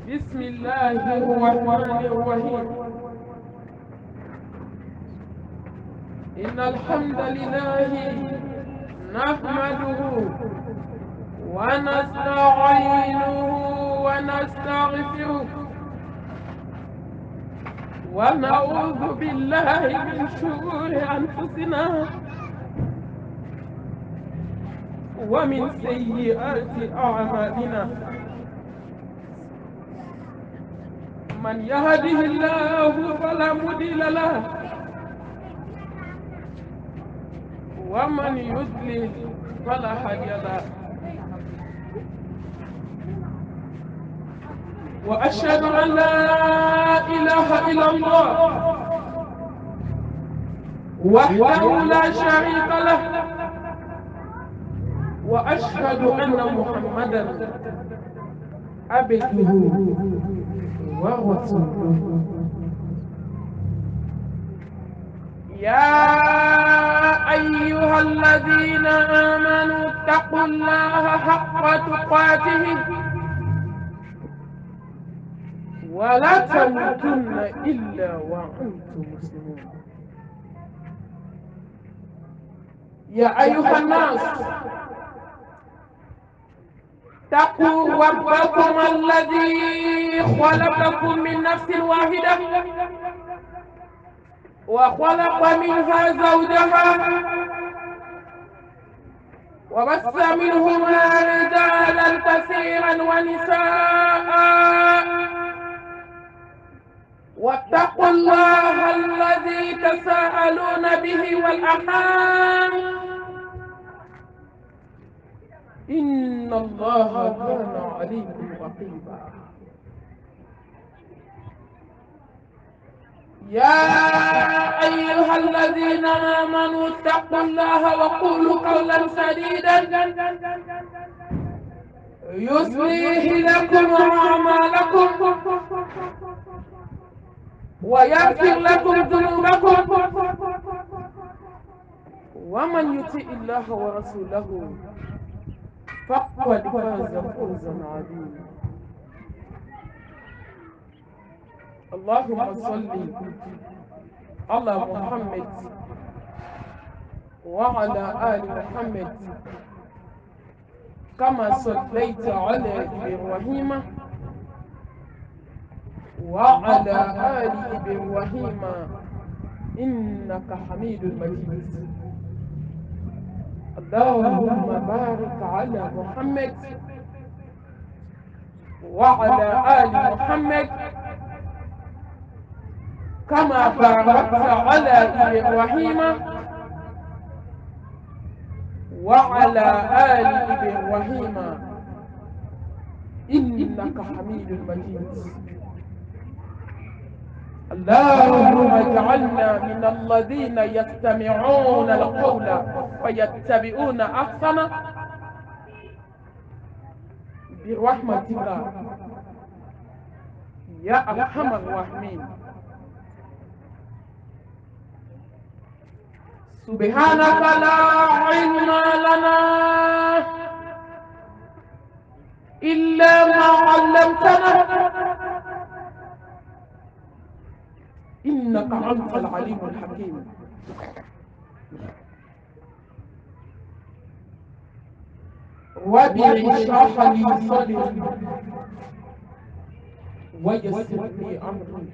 بسم الله الرحمن الرحيم. إن الحمد لله نحمده ونستعينه ونستغفره ونعوذ بالله من شرور أنفسنا ومن سيئات أعمالنا. من يهده الله فلا مضل له ومن يضلل فلا هادي له. وأشهد أن لا إله إلا الله وحده لا شريك له، وأشهد أن محمدا عبده ورسوله. يا أيها الذين آمنوا اتقوا الله حق تقاته ولا تموتن إلا وأنتم مسلمون. يا أيها الناس اتقوا ربكم الذي خلقكم من نفس واحدة وخلق منها زوجها وبث منهما رجالا كثيرا ونساء، واتقوا الله الذي تساءلون به والأرحام إن الله كان عليكم رقيبا. يا أيها الذين آمنوا اتقوا الله وقولوا قولا سديدا يصلح لكم أعمالكم ويغفر لكم ذنوبكم، ومن يطع الله ورسوله فقد فاز فوزا عظيما. اللهم صل على محمد وعلى آل محمد كما صليت على إبراهيم وعلى آل إبراهيم إنك حميد مجيد. اللهم بارك على محمد وعلى آل محمد كما باركت على إبراهيم وعلى آل إبراهيم إنك حميد مجيد. اللهم اجعلنا من الذين يستمعون القول ويتبعون أحسنه برحمتك يا أرحم الراحمين. سبحانك لا علم لنا إلا ما علمتنا إنك أنت العليم الحكيم. رب اشرح لي صدري ويسر لي أمري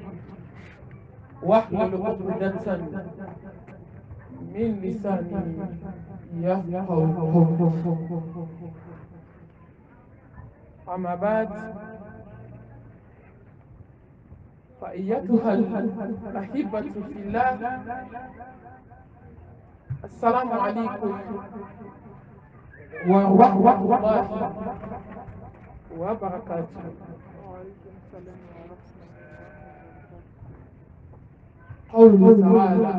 واحلل عقدة من لساني يفقهوا. أما بعد، فأيتها الأحبة في الله، السلام عليكم ورحمة الله وبركاته. قوله تعالى: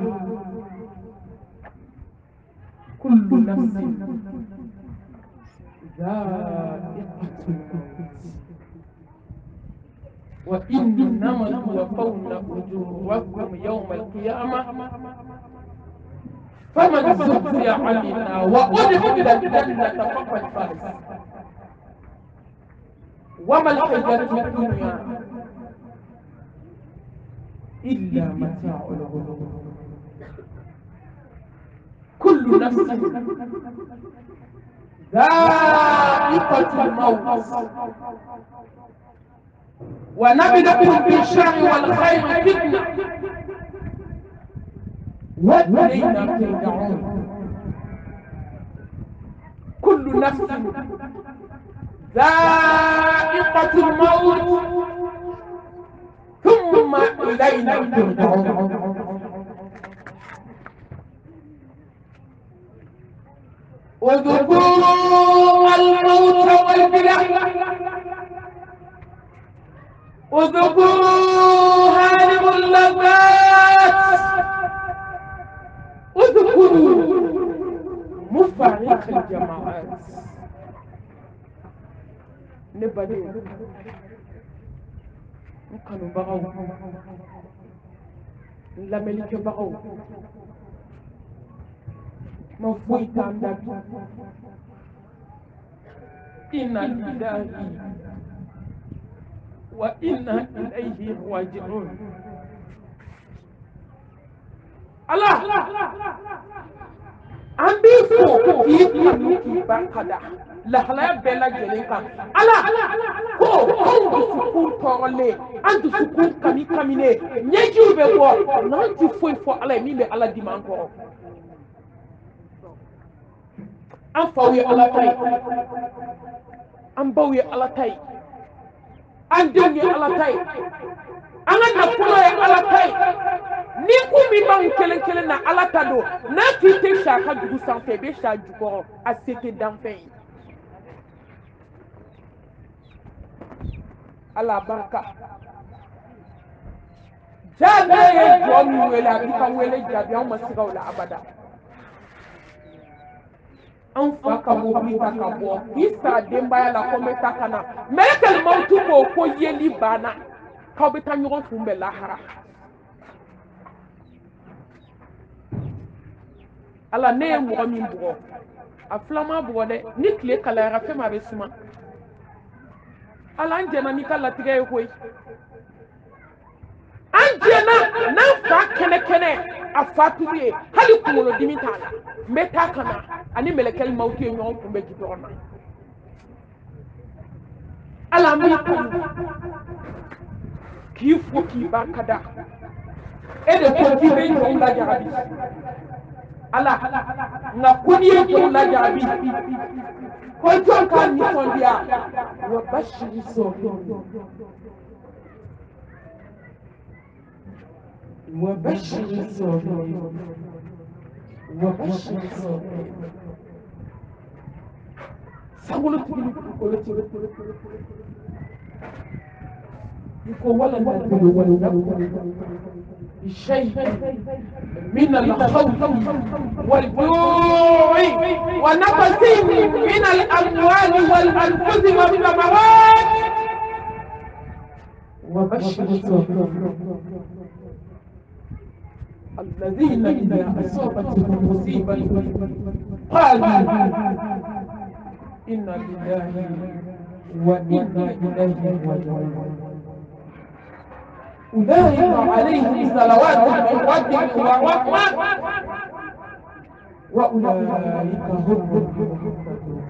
كل نفس ذائقة الموت وإنما توفون أجوركم يوم القيامة فمن زحزح عن النار وأدخل الجنة فقد فاز وما الحياة الدنيا إلا متاع الغرور كل نفس ذائقة الموت ونبلكم بالشر والخير فتنة وإلينا ترجعون كل نفس ذائقة الموت ثم إلينا ترجعون اذكروا الموت والبلاء اذكروا هانم اللذات اذكروا مفارق الجماعات نبدأ نكانوا بغاو لا ملك بغاو مفوي تاندك إنا لله وإنا إليه راجعون الله أمبيكو يكمل بكذا لا بلا جليكا الله كو سكون تورلي أنت سكون كمي كمينة نيجي بوا نانتي فوي فو الله مين الله ديمانكو أنفوي الله تاي أنبوي الله تاي أندوني الله تاي أنا نقول الله تاي نيكو ميبان كلن كلن نا الله تادو ناتي تيشا كدو سانتي بيشا جوكو أسيتي دانفين الله بركة جابي يجوم ولا بيكا ولا جابي أو مسيرة ولا أبدا أنفا كموبي كابو إسا دمبايا لا كومي تاكنا ملك الموت كو يلي بانا كوبتا نيرون فومبي لاحرا ala ne mo min bugo aflama bugo de ni kle kala ra fe ma be suma ala njena ni kala tige koy anjena na fa kene kene afatu bi hali kumulo dimitala meta kana ani melekel mawti nyon ko be gitorna ala mi ki fo ki bakada e de ko ki be nyon la jarabi ala na kuniye ko la jarabi ko ton kan ni sondia wa bashiri so وبشر الصابرين وبشر الصابرين سأقول ولا بشيء من الخوف والجوع ونقص من الأموال والأنفس والثمرات وبشر الصابرين الذين إذا أصابتهم مصيبة قالوا إنا لله وإنا إليه راجعون أولئك عليهم صلوات من ربهم ورحمة وأولئك هم المهتدون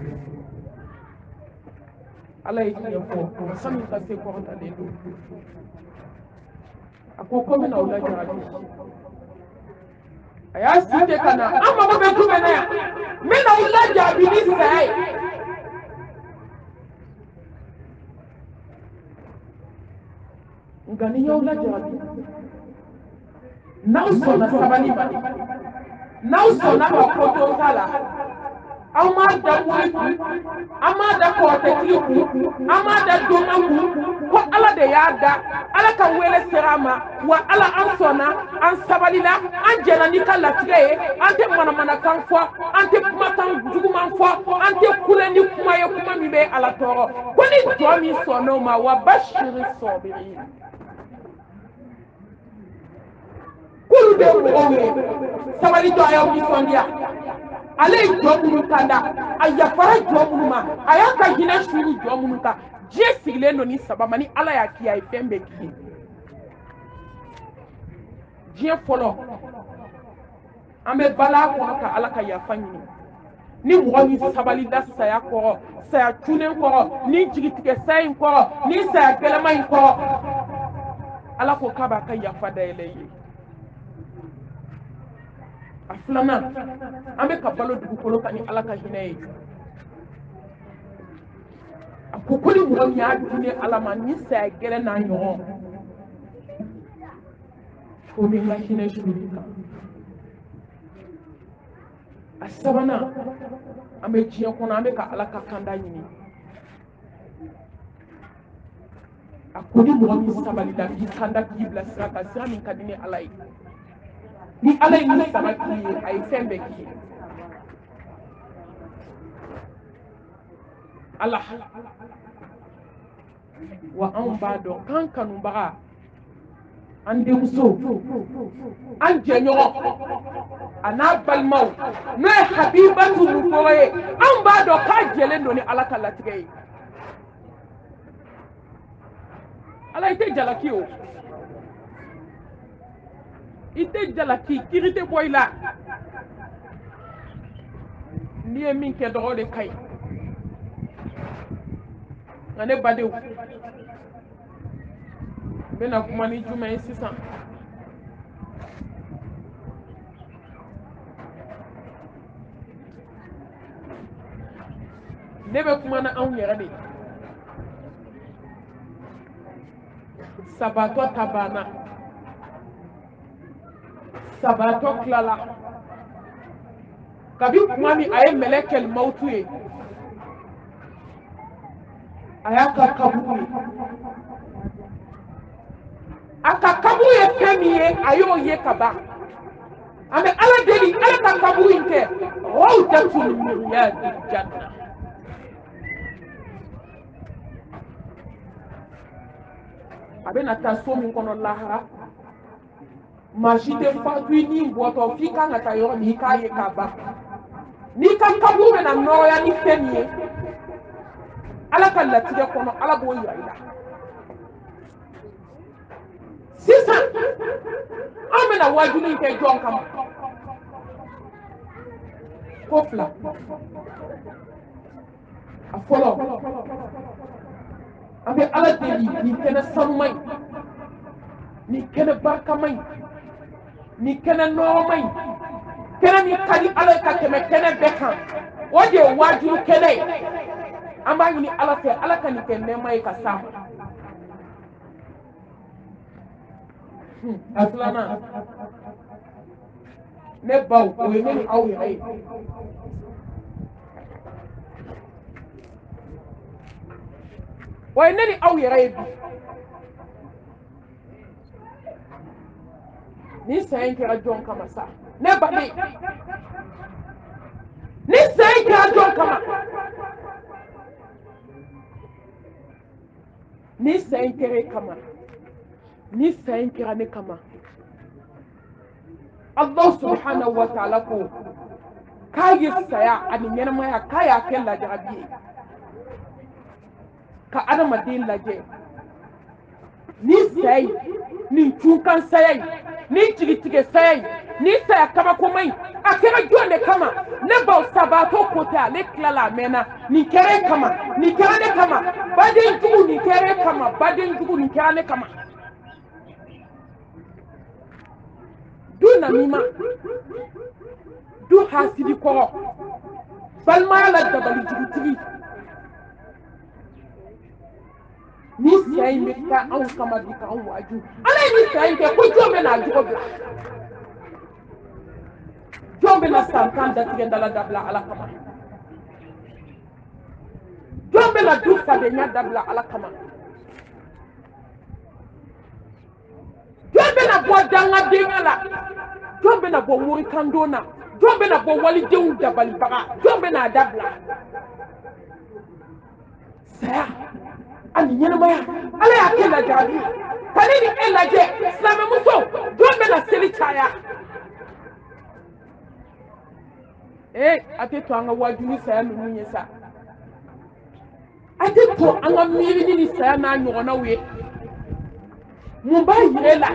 عليك يقول سمي قصيكم عليه أقول من أولئك راجعون aya site kana amma ba betu bena mena ulaja bini sai ngani ya ulaja nauso na sabani bani nauso na koto kala ama da wuri ama da ko tekliku ama da domaku ko ala de yada ala kan wele serama wa ala ansona an sabalila an jena ni kala tige ante mana kan fo ante kuma tan juguman fo ante kule ni kuma ye kuma mi be ala toro ko ni do mi sono ma wa bashiri sabirin kulu de mo sabali to ayo mi sondia ale jomunu kanda aya fara jomunu ma aya ka hina shuru jomunu ka diɲɛ sigilen don ni saba ma ni ala y'a k'i ye a ye fɛn bɛɛ k'i ye diɲɛ fɔlɔ an bɛ bala kɔnɔ ka ala ka yafa ɲini ni mɔgɔ min sabalila saya kɔrɔ saya cunnen kɔrɔ ni jigitigɛ saya in kɔrɔ ni saya gɛlɛma in kɔrɔ ala ko k'a b'a ka yafa dayɛlɛ i ye a filanan an bɛ ka balo dugukolo kan ni ala ka hinɛ ye a ko ko ni mɔgɔ min y'a di ne ala ma ni saya gɛlɛn n'a ɲɔgɔn fo bɛ n ka hinɛ suri kan a sabanan an bɛ diɲɛ kɔnɔ an bɛ ka ala ka kanda ɲini a ko ni mɔgɔ min sabalila k'i kanda k'i bila sira kan sira min ka di ni ala ye ni ala ye ni sama k'i ye a ye fɛn bɛɛ k'i ye ala wa anw b'a dɔn k'an kanubaga an denmuso an jɛɲɔgɔn a n'a balimaw n'o ye habibatu mukɔrɔ ye an b'a dɔn k'a jɛlen don ni ala ka latigɛ ye ala i tɛ jalaki o i tɛ jalaki kiri tɛ bɔ i la n'i ye min kɛ dɔgɔ de ka ɲi nka ne badenw n bɛna kuma ni jumɛn ye sisan ne bɛ kuma na anw yɛrɛ de sabatɔ ta banna sabatɔ tilala kabi kuma min a ye mɛlɛkɛl mawutu ye a y'a ka kaburu ye a ka kaburu ye fɛn min ye a y'o ye ka ban an bɛ ala deli ala ka kaburu in kɛ rawdatul min riyadil janna a bɛna taa so min kɔnɔ lahara maa si tɛ fatu i ni bɔtɔ f'i kan ka taa yɔrɔ min i k'a ye k'a ban n'i ka kaburu bɛna nɔgɔya ni fɛn min ye ala ka latigɛ kɔnɔ ala b'o yira i la sisan an bɛna wajibi in kɛ jɔn kama ko fila a fɔlɔ an bɛ ala deli nin kɛnɛ sanuma in nin kɛnɛ barikama in nin kɛnɛ nɔrɔma in kɛnɛ min ka di ala ye ka tɛmɛ kɛnɛ bɛɛ kan o de ye wajibi kɛnɛ ye an b'a ɲini ala fɛ ala ka nin kɛ nɛɛma ye ka s'a ma a filanan ne baw o ye ne ni aw yɛrɛ ye o ye ne ni aw yɛrɛ ye bi ni saya in kɛra jɔn kama sa ne baden ni saya in kɛra jɔn kama ni saya in kɛra e kama ni saya in kɛra ne kama Allah subhanahu wa ta'ala ko k'a ye saya ani ɲɛnamaya k'a y'a kɛ lajarabi ye ka adamaden lajɛ ni saya in ni cunkan saya in ni jigitigɛ saya in ni saya kabakoma in a kɛra jɔn de kama ne baw sabatɔ ko tɛ ale tilala a mɛnna nin kɛra e kama nin kɛra ne kama baden jugu nin kɛra e kama baden jugu nin kɛra ne kama du namima du hasidi kɔrɔ balimaya la dabali jigitigi ni saya in bɛ taa anw kama bi k'anw waaju ala ye ni saya in kɛ ko jɔn bɛ n'a jogo bila jɔn bɛ na san 10 datigɛ dala dabila ala kama jɔn bɛ na du fadenya dabila ala kama jɔn bɛ na bɔ dangadenya la jɔn bɛ na bɔ morikando na jɔn bɛ na bɔ walidenw dabalibaga jɔn bɛ n'a dabila saya ani ɲɛnamaya ala y'a kɛ lajarabi ka ne ni e lajɛ silamɛmuso jɔn bɛ na seli caya a tɛ to an ka wajibi saya ninnu ye sa ate to an ka miiri ni saya n'a ɲɔgɔnnaw ye mun b'a yira la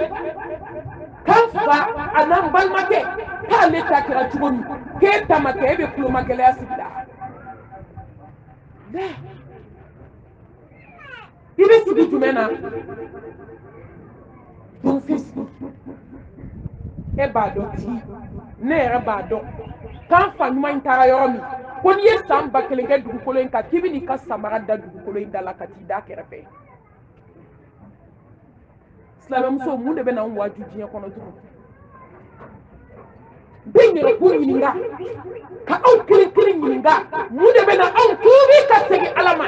k'an fa a n'an balimakɛ k'ale ta kɛra cogo min k'e ta ma kɛ e bɛ kulomagɛlɛya sigi la i bɛ sigi jumɛn na don Facebook e b'a dɔn ti ne yɛrɛ b'a dɔn k'an fa ɲuman in taara yɔrɔ min ko n'i ye san 1000 kɛ dugukolo in kan k'i bɛ n'i ka samara da dugukolo in da la ka t'i da kɛrɛfɛ silamɛmuso mun de bɛ na an waaju diɲɛ kɔnɔ tugun bɛ yɛrɛkun ɲininka ka aw kelen kelen ɲininka mun de bɛ na anw tuubi ka segin Ala ma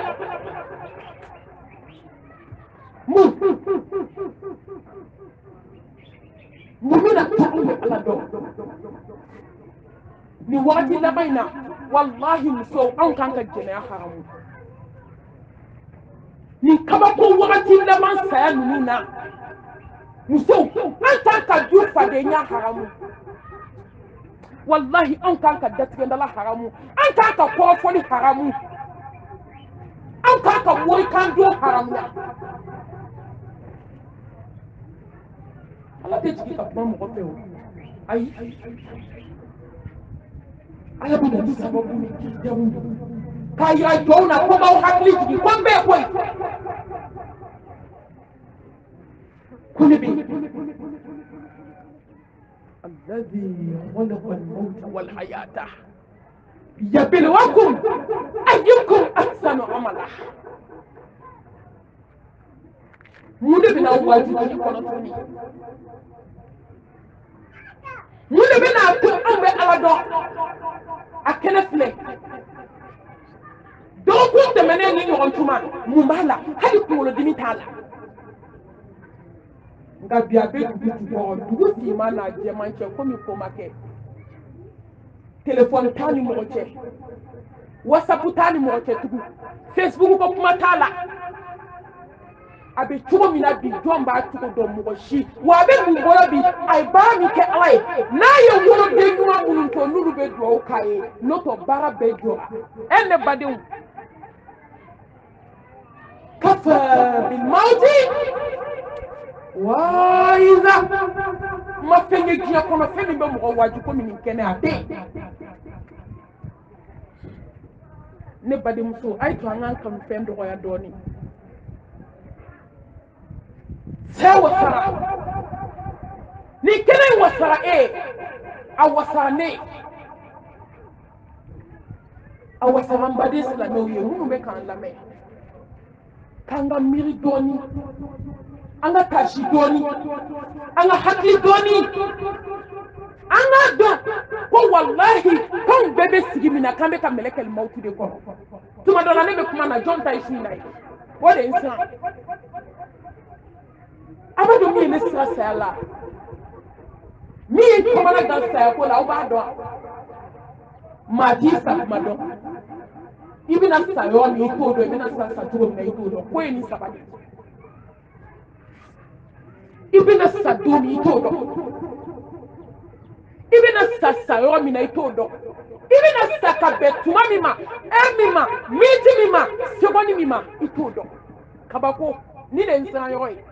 mun bɛna to anw bɛ Ala dɔn nin wagati laban in na wallahi musow anw kan ka jɛnɛya haramu nin kabako wagati laban saya ninnu na musow an kan ka du fadenya haramu wallahi an kan ka datigɛndala haramu an kan ka kɔrɔfɔli haramu an kan ka morikan don haramu Ala tɛ jigin ka kuma mɔgɔ fɛ o ayi Ala bɛ na ni sababu min k'i denw ye k'a yira jɔnw na ko b'aw hakili jigin ko n bɛ koyi ko ne bɛ الذي خلق الموت والحياة يبلوكم أيكم أحسن عملا mun de bɛna wajibi kɔnɔ tuguni mun de bɛna to anw bɛ Ala dɔn a kɛnɛ filɛ dɔgɔkun tɛmɛnen ni ɲɔgɔn tuma mun b'a la hali kunkolodimi t'a la nka bi a bɛ dugu jukɔrɔ dugu finman n'a jɛman cɛ komi ko ma kɛ telefɔni t'a ni mɔgɔ cɛ wasapu t'a ni mɔgɔ cɛ tugun Facebook ko kuma t'a la a bɛ cogo min na bi jɔn b'a cogo dɔn mɔgɔ si wa a bɛ mun bɔra bi a ye baara min kɛ Ala ye n'a ye woloden ɲuman minnu to n'olu bɛ dugawu k'a ye n'o tɛ baara bɛɛ jɔ e ne badenw kafa bilmawti waiza ma fɛn ye diɲɛ kɔnɔ fɛn min bɛ mɔgɔ waaju komi nin kɛnɛ a tɛ ne badenmuso a ye to an k'an kanu fɛn dɔgɔya dɔɔnin cɛ wasara ni kɛnɛ in wasara e a wasara ne a wasara n baden silamɛw ye minnu bɛ k'an lamɛn k'an ka miiri dɔɔnin an ka taasi dɔɔnin an ka hakili dɔɔnin an k'a dɔn ko wallahi k'anw bɛɛ bɛ sigi min na k'an bɛ ka mɛlɛkɛl mawuti de kɔrɔ tuma dɔ la ne bɛ kuma na jɔn ta ye su in na ye o de ye n siran a b'a dɔn min ye ne siran saya la min ye kamana gan saya ko la aw b'a dɔn maa t'i sa kuma dɔn i bɛna sa yɔrɔ min i t'o dɔn i bɛna sa cogo min na i t'o dɔn ko ye nin saba de i bɛna sa don min i t'o dɔn i bɛna sa yɔrɔ min na i t'o dɔn i bɛna sa ka bɛn tuma min ma heure min ma minute min ma seconde min ma i t'o dɔn kabako ni de ye n siran yɔrɔ ye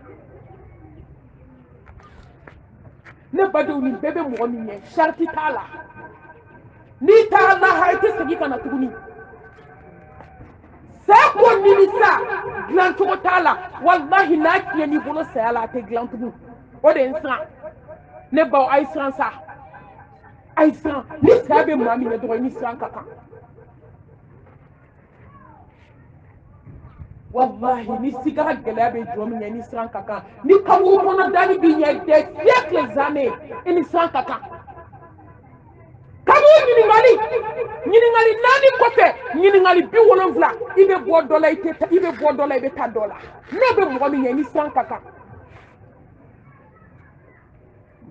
ne badenw nin bɛɛ bɛ mɔgɔ min ɲɛ sariti t'a la n'i taara lahara i tɛ segin ka na tuguni saya ko nimisa dilan cogo t'a la wallahi n'a tiɲɛ n'i bolo saya la a tɛ dilan tugun o de ye n siran ne baw a ye siran sa a ye siran ni saya bɛ maa min ɲɛ dɔrɔn i ni siran ka kan wallahi ni sigara gɛlɛya bɛ jɔ min ɲɛ i ni siran ka kan ni kaburu kɔnɔ dani b'i ɲɛ des siècles années i ni siran ka kan kaburu ɲininkali naani kɔfɛ ɲininkali 70 i bɛ bɔ dɔ la i bɛ bɔ dɔ la i bɛ taa dɔ la n'o bɛ mɔgɔ min ɲɛ i ni siran ka kan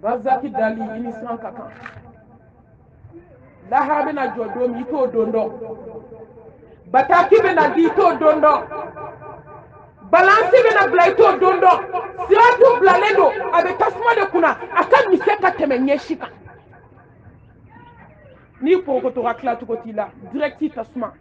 bazaki dali i ni siran ka kan lahara bɛna jɔ don min i t'o don dɔn bataki bɛna di i t'o don dɔn balansi bɛna bila i t'o don dɔn siratu bilalen don a bɛ tasuma de kunna a ka misɛn ka tɛmɛ ɲɛsi kan n'i ko to ka tila cogo t'i la direct tasuma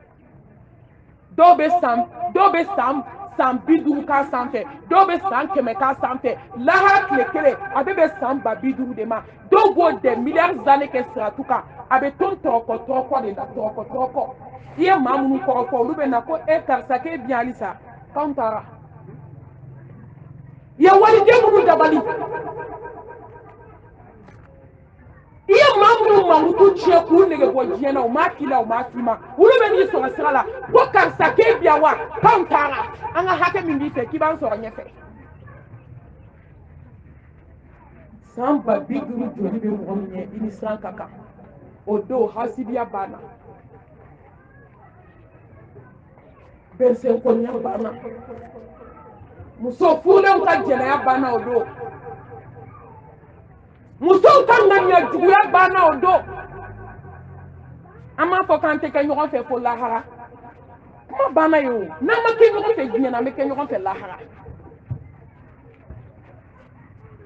dɔw bɛ san 50 k'a sanfɛ dɔw bɛ san 100 k'a sanfɛ lahara tile kelen a bɛ san 50 de ma dɔw b'o des milliards d'années kɛ siratu kan a bɛ to tɔrɔkɔ de la tɔrɔkɔ i ye maa minnu kɔrɔfɔ olu bɛ na ko karisa k'e bi yan halisa k'anw taara i ye waliden minnu dabali i ye maa minnu mankutu tiɲɛ k'u nege bɔ diɲɛ na u m'a k'i la u m'a f'i ma olu bɛ n'i sɔrɔ sira la ko karisa k'e bi yan wa k'anw taara an ka hakɛ min b'i fɛ k'i b'an sɔrɔ ɲɛfɛ san 50 joli bɛ mɔgɔ min ɲɛ i ni siran ka kan o don hasidiya banna bɛnsɛnkɔniya banna muso furulenw ka jɛnɛya banna o don musow ka ŋaniya juguya banna o don an m'a fɔ k'an tɛ kɛ ɲɔgɔn fɛ fo lahara kuma banna ye o n'an ma kɛ ɲɔgɔn fɛ diɲɛ na an bɛ kɛ ɲɔgɔn fɛ lahara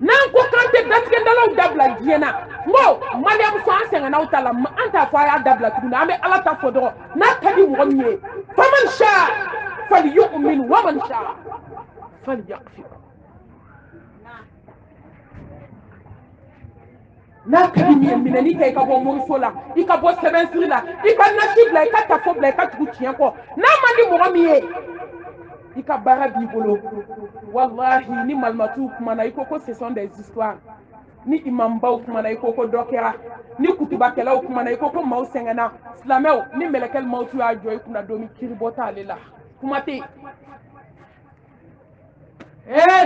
n'an ko k'an tɛ datigɛdalaw dabila diɲɛ na n ko mariyamuso an sɛgɛnna ta la an t'a fɔ a y'a dabila tuguni an bɛ ala ta fɔ dɔrɔn n'a ka di mɔgɔ min ye faman shaa falyu'min wa man shaa falyakfur n'a ka di min ye minɛni kɛ i ka bɔ moriso la i ka bɔ sɛbɛnsiri la i ka nasi bila i ka tafo bila i ka tugu tiɲɛ kɔ n'a man di mɔgɔ min ye i ka baara b'i bolo wallahi ni malimatuw kumana i ko ce sont des histoires ni imambaw kumana i ko dɔ kɛra ni kutubakɛlaw kumana i ko maaw sɛgɛnna silamɛw ni mɛlɛkɛl mawtu y'a jɔ i kunna don min kiribɔ t'ale la kuma tɛ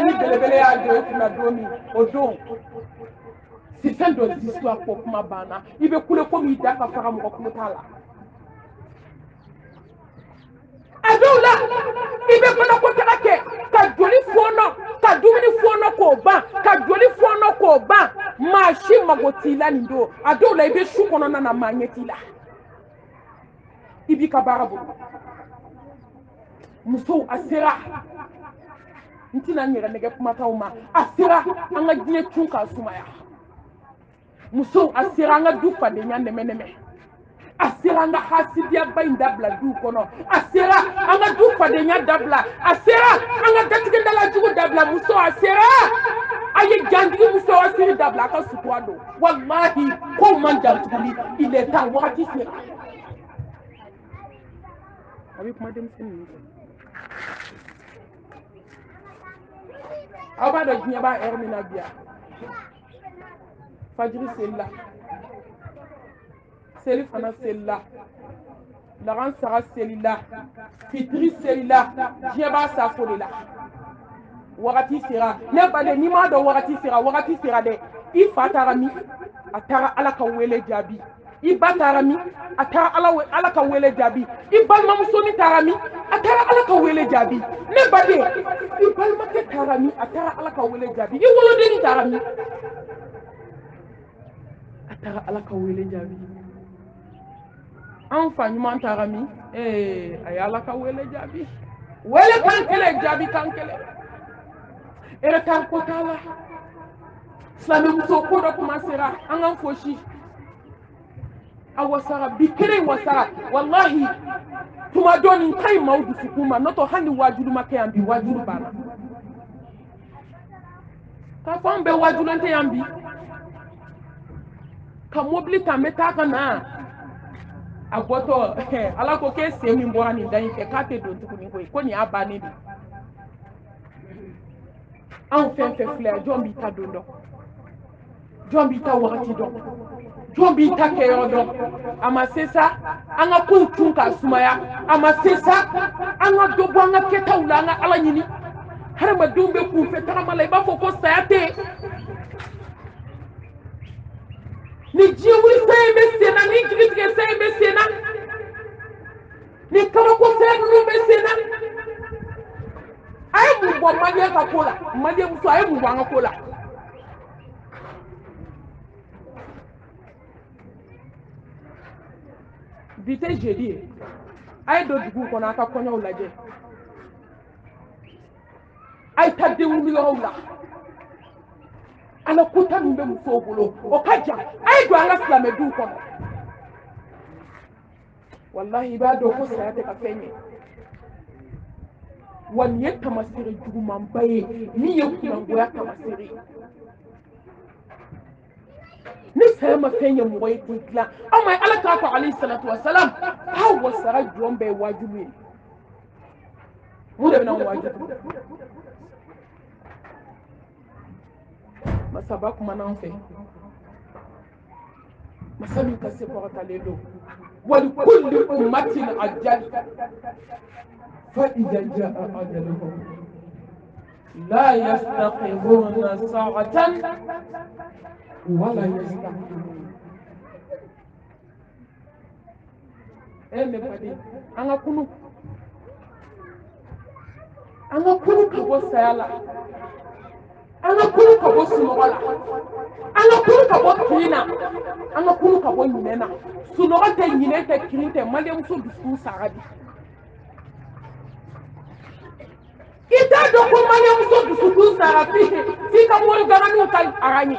ni belebele y'a jɔ i kunna don min o don c'est fin de l'histoire fɔ kuma banna i bɛ kule komi i da ka faga mɔgɔ kulo t'a la a dɔw la i bɛ banakɔtaga kɛ ka joli fɔɔnɔ ka dumuni fɔɔnɔ k'o ban ka joli fɔɔnɔ k'o ban maa si mago t'i la nin don a dɔw la i bɛ su kɔnɔna na maa ɲɛ t'i la i b'i ka baara bolo musow a sera n tɛna n yɛrɛ nɛgɛ kumataw ma a sera an ka diɲɛ cun k'a sumaya musow a sera an ka du fadenya nɛmɛ-nɛmɛ a sera an ka hasidiyaba in dabila duw kɔnɔ a sera an ka du fadenya dabila a sera an ka datigɛdalajugu dabila muso a sera a ye jantigi muso a siri dabila a ka sutura don wallahi kow man jan tuguni il est temps wagati sera a bɛ kuma denmisɛnnin ninnu fɛ aw b'a dɔn diɲɛ b'a heure min na bi yan fajiri selila seli fana selila lagan saga selila fitiri selila diɲɛ b'a safo de la wagati sera ne baden n'i m'a dɔn wagati sera dɛ i fa taara min a taara ala ka wele jaabi i ba taara min a taara ala ka wele jaabi i balimamuso min taara min a taara ala ka wele jaabi ne baden i balimakɛ taara min a taara ala ka wele jaabi i wolodennin taara min a taara ala ka wele jaabi an fa ɲuman taara min a ye ala ka wele jaabi wele kan kelen jaabi kan kelen retard ko t'a la silamɛmuso ko dɔ commencera an k'an fosi a wasara bi kelen wasara wallahi tuma dɔ nin ka ɲi maaw dusukun ma n'o tɛ hali ni waajuru ma kɛ yan bi waajuru banna k'a fɔ an bɛɛ waajulen tɛ yan bi ka mobili ta n bɛ taa ka na a bɔtɔ ala ko k'e sen min bɔra nin da in fɛ k'a tɛ don tuguni koyi ko nin y'a bannen de anw fɛn fɛn filɛ jɔn b'i ta don dɔn jɔn b'i ta wagati dɔn jɔn b'i ta kɛyɔrɔ dɔn a ma se sa an ka kow cun k'a sumaya a ma se sa an ka dɔ bɔ an ka kɛtaw la an ka ala ɲini hadamadenw bɛ kunfɛ tagama la i b'a fɔ ko saya tɛ yen ni diɲɛ wuli saya in bɛ sen na ni jigitigɛ saya in bɛ sen na ni kabako saya ninnu bɛ sen na a ye mun bɔ maliyɛn ka ko la maliyɛn muso a ye mun bɔ an ka ko la bi tɛ jeudi ye a ye don duguw kɔnɔ a ka kɔɲɔw lajɛ a ye taa denwuli yɔrɔw la ala kota min bɛ musow bolo o ka jan a ye don an ka silamɛ duw kɔnɔ wallahi i b'a dɔn ko saya tɛ ka fɛn ye wani ye tamasere jugumanba ye min ye kunangoya tamasere ni saya ma fɛn ye mɔgɔ ye k'o dilan aw ma ala k'a fɔ alayhi salatu wa salam k'a wasara jɔn bɛɛ ye wajibu ye mun de bɛna wajibu masaba kumana an fɛ masa min ka se kɔrɔtalen don ولكل أمة أجل فإذا جاء أجلهم لا يستخرون ساعة ولا يستقدمون. أنا كنو كبو سيالا أنا كنو كبو سنغلا أنا كنو كبو كينا أنا كنو كبو ينينا سنغلا تينينا تكيني مالي مسو بسكو ساغدي إتا دوكو مالي مسو بسكو ساغدي فيكا مولو غرانو كال أغاني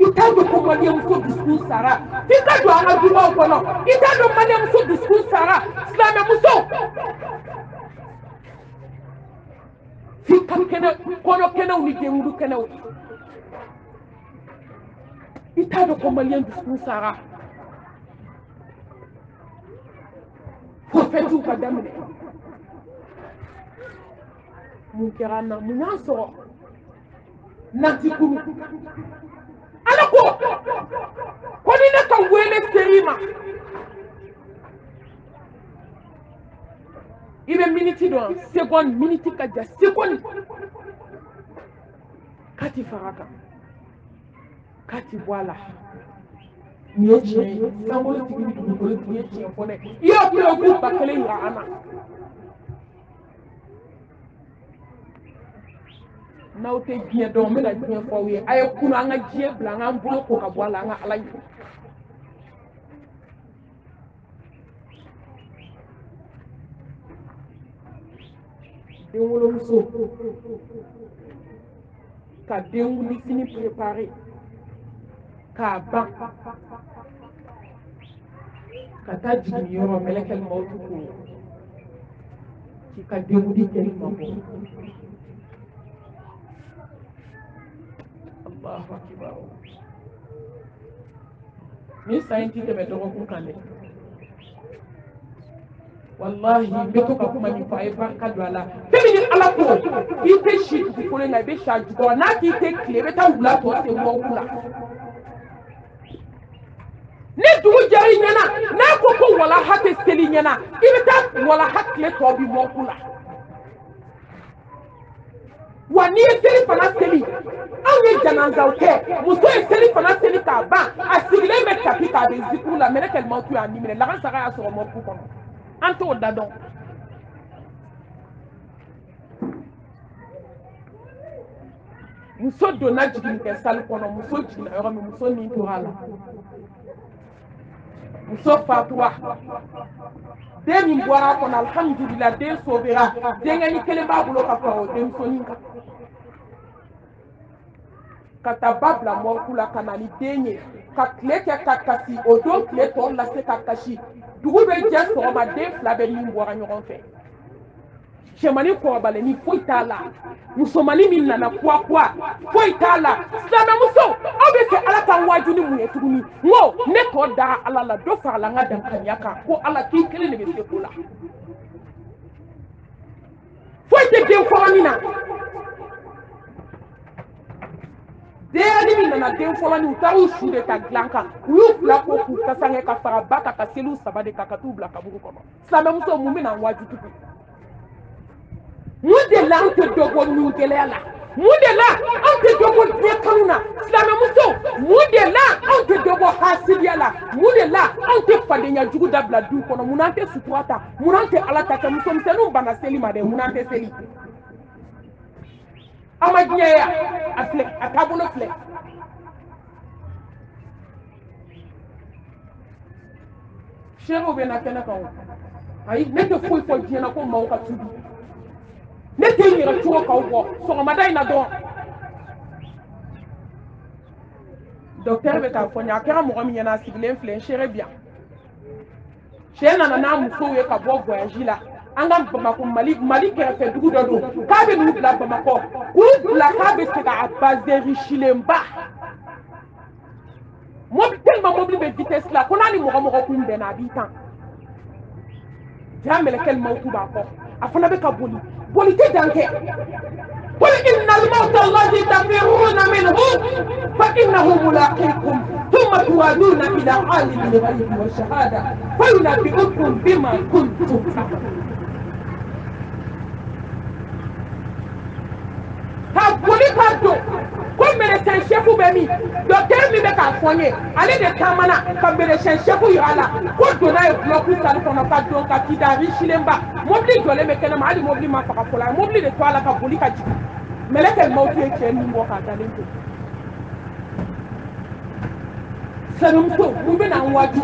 إتا دوكو مالي مسو بسكو ساغدي فيكا دو أنا دوما وكونا إتا دو مالي مسو بسكو ساغدي سلامي مسو fika kene kono kene uni dengudu kene uni itado ko malien du sara ko fetu ka damne mun kirana mun yaso nanti kuru ala ko ni na ka wele serima ibe minute don seconde minute ka ja seconde kati faraka kati voila niye sangolo tigini dugukolo niye tiɲɛ fɔ dɛ i y'a bila ku ba kelen yira an na n'aw tɛ diɲɛ dɔn n bɛna diɲɛ fɔ aw ye a ye kunu an ka diɲɛ bila an k'an bolo ko ka bɔ a la an ka ala ɲini den wolomuso ka den wuli fini préparé k'a ban ka taa jigin yɔrɔ mɛlɛkɛl mawutu ko k'i ka den wuli jɛli mabɔ Allahu akbar ni san in ti tɛmɛ dɔgɔkun kan dɛ wallahi n bɛ to ka kuma min fɔ a ye barika don a la fɛn min ala ko i tɛ si dugukolo in na i bɛ si a jukɔrɔ n'a k'i tɛ tile i bɛ taa wula tɔ se mɔgɔw la ni dugu jɛra i ɲɛna n'a ko ko walaha tɛ seli ɲɛna i bɛ taa walaha tile tɔ bi mɔgɔw la wa n'i ye seli fana seli anw ye janazaw kɛ muso ye seli fana seli k'a ban a sigilen bɛ tapi k'a bɛ zikuru la mɛlɛkɛl mawutu y'a ni minɛ lakansaga y'a sɔrɔ mɔrifu kɔnɔ an t'o da dɔn muso donna jiginnikɛ sali kɔnɔ muso jiginna yɔrɔ min muso nin tora la muso fatura den min bɔra a kɔnɔ alhamdulillah den sobera denkɛni kelen b'a bolo ka fara o denmusonin kan ka taa ba bila mɔrifu la ka na ni den ye ka tile kɛ ka kasi o don tile tɔ lase ka kasi dugu bɛ jɛ sɔgɔma den fila bɛ min bɔra ɲɔgɔn fɛ cɛmani kɔrɔbalenni foyi t'a la musomani min nana kuwa foyi t'a la silamɛmuso aw bɛ fɛ ala ka waaju ni mun ye tuguni n ko ne tɔ dara ala la dɔ farala n ka dankaniya kan ko ala k'i kelen de bɛ se ko la foyi tɛ den fɔlɔ min na denyɛrɛnin min nana den fɔlɔ nin u taara u su de ta dilan kan u y'u fila ko k'u kasaŋɛ ka fara ba kan ka seliw saba de kan ka t'u bila kaburu kɔnɔ silamɛmuso mun bɛna waaju tugun mun de la an tɛ dɔ bɔ nun gɛlɛya la mun de la an tɛ dɔ bɔ diɲɛ kanu na silamɛmuso mun de la an tɛ dɔ bɔ hasidiya la mun de la an tɛ fadenya jugu dabila du kɔnɔ mun an tɛ sutura ta mun an tɛ ala ta kɛ musomisɛnninw banna seli ma dɛ mun an tɛ seli an ma diɲɛ ya a filɛ a taabolo filɛ seerew bɛ na kɛnɛ kan o ayi ne tɛ foyi fɔ diɲɛ na ko maaw ka tubi ne tɛ n yɛrɛ cogo k'aw bɔ sɔgɔmada in na dɔrɔn docteur bɛ k'a fɔ n ye a kɛra mɔgɔ min ɲɛna a sigilen filɛ n seere bi yan cɛ nana n'a musow ye ka bɔ voyage la angam Bamako Mali kɛrɛfɛ dugu dɔ don k'a bɛ n'u bila Bamako k'u bila k'a bɛ se ka base richilenba mobile tellement mobile bɛ vitesse la ko n'a ni mɔgɔ kun bɛnna a b'i tan jaa mɛlɛkɛ mawutu b'a kɔ a fana bɛ ka boli tɛ dan kɛ قل إن الموت الذي تفرون منه فإنه ملاقيكم ثم تردون إلى عالم الغيب والشهادة فينبئكم بما كنتم تعملون kabuli kado ko médecin chef be mi docteur mi be ka fonye ale de tamana ka médecin chef yo ala ko dona e bloc sal kono ka don ka kidari chilemba mobli jole me kena mali mobli ma faka pola mobli de to ala ka boli ka jigi meleke mawti e chen mo ka dalen ko sanum to mu be na waju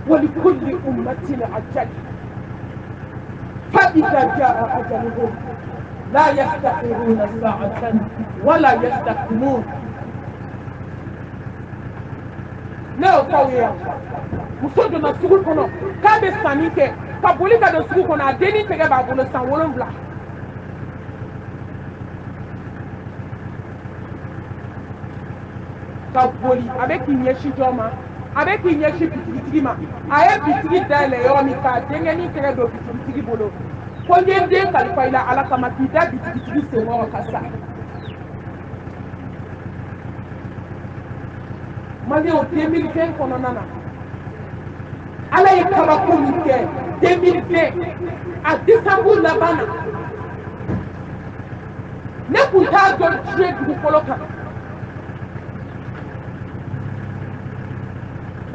wali kulli ummatin ajal fa idha jaa ajaluhum لا يستأخرون ساعة ولا يستقدمون لا قوي muso donna sugu kɔnɔ k'a bɛ sanni kɛ ka boli ka don sugu kɔnɔ a denni tɛgɛ b'a bolo san 7 ka boli a bɛ k'i ɲɛsin jɔn ma a bɛ k'i ɲɛsin bitigitigi ma a ye bitigi dayɛlɛ yɔrɔ min k'a denkɛnin tɛgɛ don bitigitigi bolo ko n ye den kalifa i la ala kama k'i da bitigitigi senkɔrɔ ka sa maliyɛnw 2020 kɔnɔna na ala ye kabako min kɛ 2020 a décembre laban na ne kun t'a dɔn diɲɛ dugukolo kan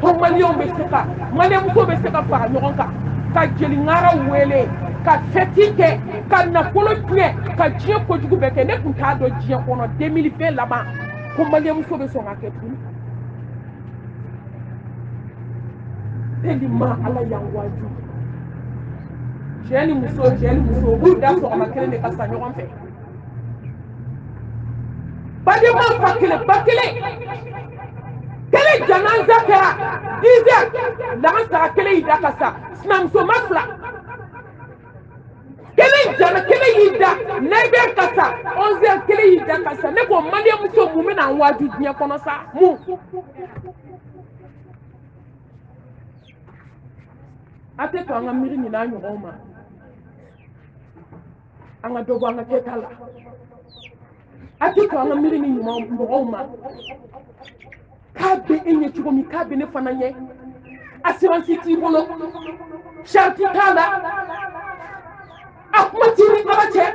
ko maliyɛnw bɛ se ka maliyɛnmuso bɛ se ka fara ɲɔgɔn kan ka jeliŋara wele ka fɛti kɛ ka nafolo tiɲɛ ka diɲɛ kojugu bɛɛ kɛ ne kun t'a dɔn diɲɛ kɔnɔ 2020 laban ko maliyɛnmuso bɛ sɔn ka kɛ tuguni tellement ala y'an waaju cɛ ni muso u b'u da sɔgɔma kelen de ka sa ɲɔgɔn fɛ badenma fa kelen ba kelen kelen janaza kɛra 10 heures lansara kelen y'i da ka sa sinamuso ma fila kelen jana kelen y'i da 9 heures ka sa 11 heures kelen y'i da ka sa ne ko maliyɛnmuso mun bɛna an waaju diɲɛ kɔnɔ sa mun a tɛ to an ka miiri ɲin'a ɲɔgɔnw ma an ka dɔ bɔ an ka kɛta la a tɛ to an ka miiri ni mɔgɔw ma k'a bɛ e ɲɛ cogo min k'a bɛ ne fana ɲɛ assurance t'i bolo charite t'a la a kuma t'i ni ala cɛ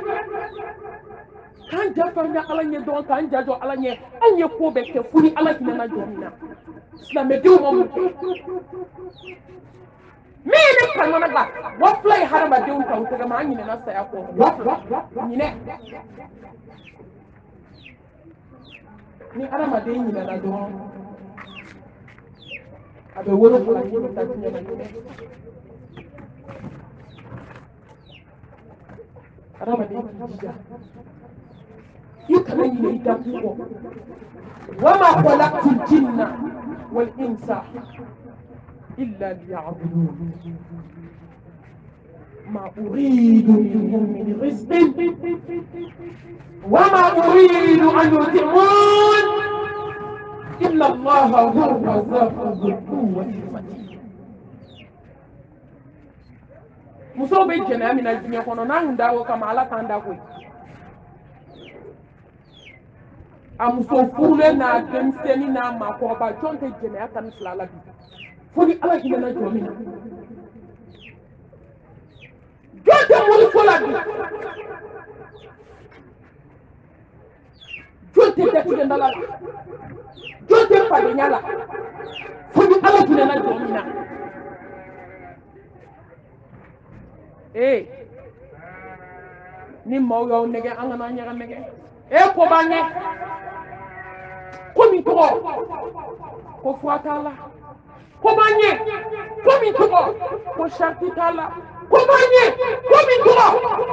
k'an ja fɛn bɛ ala ɲɛ dɔrɔn k'an ja jɔ ala ɲɛ anw ye ko bɛɛ kɛ fo ni ala hinɛna jɔ min na silamɛdenw ma mun kɛ min ne kaɲɔna kan wa fila ye hadamadenw ta u tɛgɛ ma an ɲinɛna saya kɔ wa fila ɲinɛ ni hadamaden ɲinɛna dɔrɔn a bɛ wolo fila ɲini ta diɲɛ na ɲinɛ hadamaden k'i jija i kana ɲinɛ i dakun kɔ wama khalaqtul jinna wal insa إلا ليعبدون ما أريد منهم من رزق وما أريد أن يطعمون إلا الله هو الرزاق ذو القوة المتين muso bɛ jɛnɛya min na diɲɛ kɔnɔ n'a kun da o kama ala t'an da koyi a muso furulen n'a denmisɛnnin n'a maakɔrɔba jɔn tɛ jɛnɛya tan ni fila la bi fo ni ala hinɛna jɔ min na jɔn tɛ moriso la bi jɔn tɛ datigɛndala la jɔn tɛ fadenya la fo ni ala hinɛna jɔ min na ni maaw y'aw nɛgɛ an kana an ɲaga nɛgɛ ko b'an ɲɛ ko min tɔgɔ ko fura t'a la ko b'an ɲɛ ko min tɔgɔ ko sariti t'a la ko b'an ɲɛ ko min tɔgɔ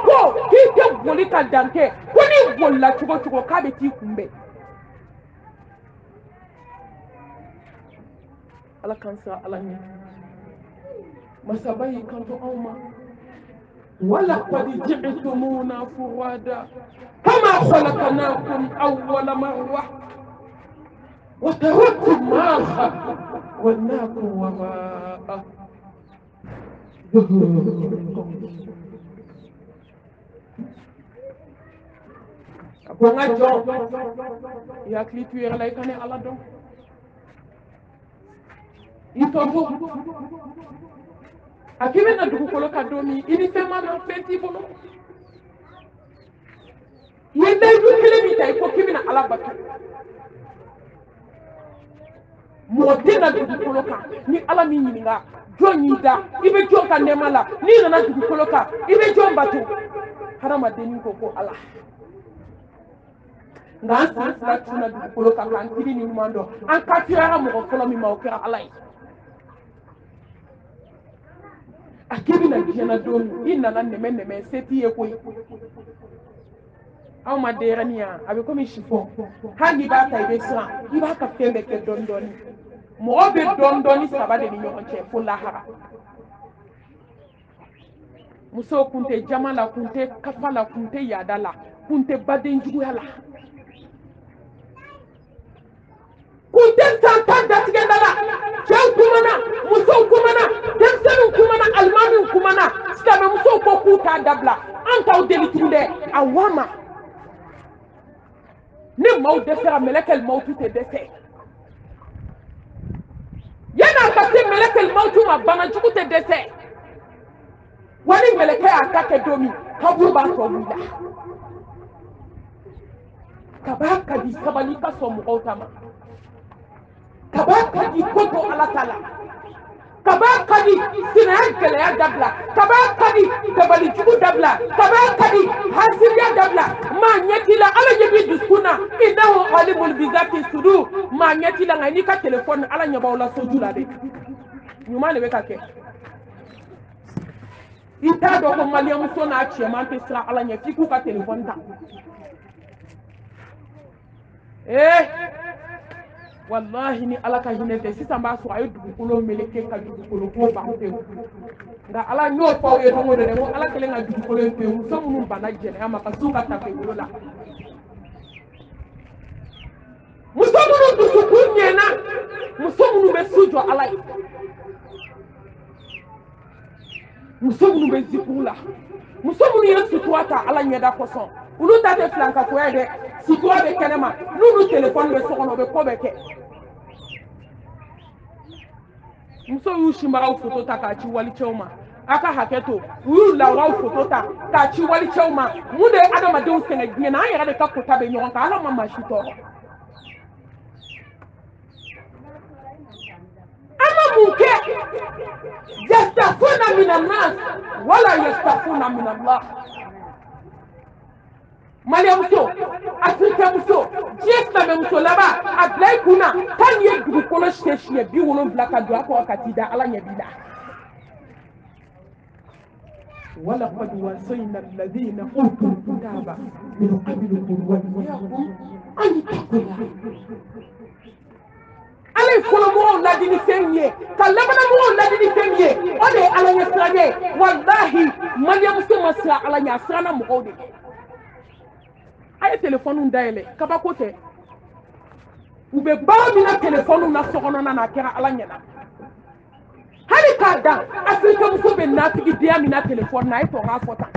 ko k'i tɛ boli ka dan kɛ ko n'i bolila cogo cogo k'a bɛ t'i kunbɛn ala k'an siran ala ɲɛ masabai kanto auma ولقد جئتمونا فرادا كما خلقناكم أول مرة وتركتم ما خلقناكم وراء ظهوركم Bonga John ya clituer lay kané ala don itobo akibe na dugu kolo kadomi ini fema na fenti bono yende du kele mi tay ko kibi na ala batu mo dina dugu kolo ka ni ala mi nyinga joni da ibe jonka nemala ni na dugu kolo ka ibe jon batu harama deni ko ala ngan sa tuna dugu kolo ka kan kiri ni mando an ka tira mo ko mi ma o kira ala akibi na jena don ina na neme seti ye koy aw ma derania abe komi chiffon hangi ba tay be sra iba ka fembe ke don doni mo be don doni sabade ni ñoo ci fu lahara muso kunte jamala kunte kafala kunte yadala kunte baden jugu yala kunte tantan datigandala cew kumana muso kumana demsenu kumana almami kumana sitabe muso ko kuta dabla antaw delitunde awama ne maw desera melekel mawtu te dese yana ka te melekel mawtu ma bana jugu te dese wani meleke atake domi kabu ba to wula kabaka di sabali ka so mu otama kabaka di koto ala tala kabaka di sinan kele ya dabla kabaka di kabali jugu dabla kabaka di hasiya dabla ma nyetila ala yebi duskuna innahu alimul bizati sudu ma nyetila ngani ka telephone ala nyabawla sojula de nyuma le beka ke ita do ko maliam sona chema pe sra ala nyeti ku ka telephone ta wallahi ni ala ka hinete sisa mba so ayo dugukolo meleke ka dugukolo ko ba te nga ala nyo pa ye to ngode mo ala kele nga dugukolo pe mu so mu bana jene ama ka suka ta pe wolo la muso mu du su kunyena muso mu be sujo ala muso mu be zikula muso mu ye sutuata ala nyeda ko son ulu ta te flanka ko yede sitwa be kenema nunu telephone be sokono be ko be ke muso yu shimbara photo ta ka ci wali chewma aka haketo yu lawa photo ta ka ci wali chewma mude adama de usene gina na yara de ka ko tabe nyon ka ala mama shito ama muke yastafuna min an-nas wala yastafuna min Allah Mariamuso, Afrika muso, Jesta me muso laba, Adlai kuna, kan ye dugu kolo sheshiye bi wolon blaka do ako akatida ala nyabila. Wala qad wasayna alladhina utul kitaba min qablikum wa iyyakum an taqula. Ale folo mo la dini senye, kalabana mo la dini senye, ode ala nyasranye, wallahi Mariamuso masra ala nyasrana mo ode. Aye téléphone ndaele kabako te ube bawo mina téléphone na sokono na kera ala nyana hali kada afrika muso be natigi dia mina téléphone na ito ga fota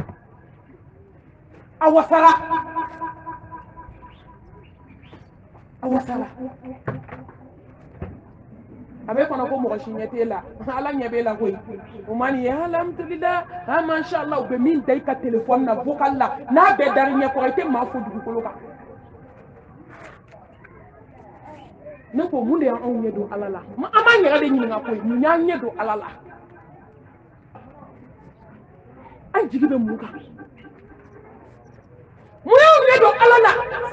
awasara abe kono ko mo shinyete la ala nyebe la koy umani ya alhamdulillah ha masha Allah ube min dai ka téléphone na vocal la na be dernier ko ite ma fo du ko loka ne ko munde ya on yedo alala ma amanya ga de nyinga koy nya nyedo alala an jigibe muka muyo yedo alala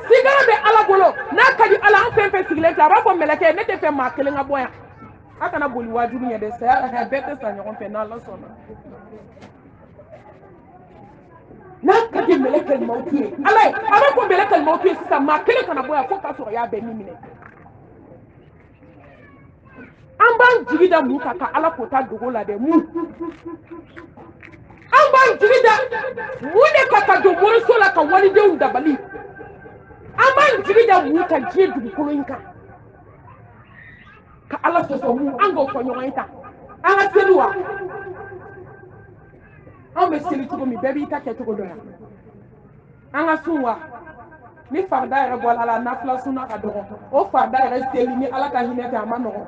sigara be ala bolo na kadi ala an fe sigile ta ba ko meleke ne te fe ma kele nga boya akana boli wajuru nya de sa ha bete sa nyon pe na la sona na kadi meleke mauti alay aba ko meleke mauti sa ma kele kana boya ko ka so ya be ni mine b'an jigi da mun kan ka Ala kota dogo la dɛ mun an b'an jigi da mun de ka don moriso la ka walidenw dabali an b'an jigi da mun ka diɲɛ dugukolo in kan ka Ala sɔsɔ mun an k'o fɔ ɲɔgɔn ye tan an ka seli wa an bɛ seli cogo min bɛɛ b'i ta kɛ cogo dɔ la an ka sun wa ni farida yɛrɛ bɔra la nafila sunna ka dɔgɔ o farida yɛrɛ seli ni Ala ka hinɛ tɛ a ma nɔgɔ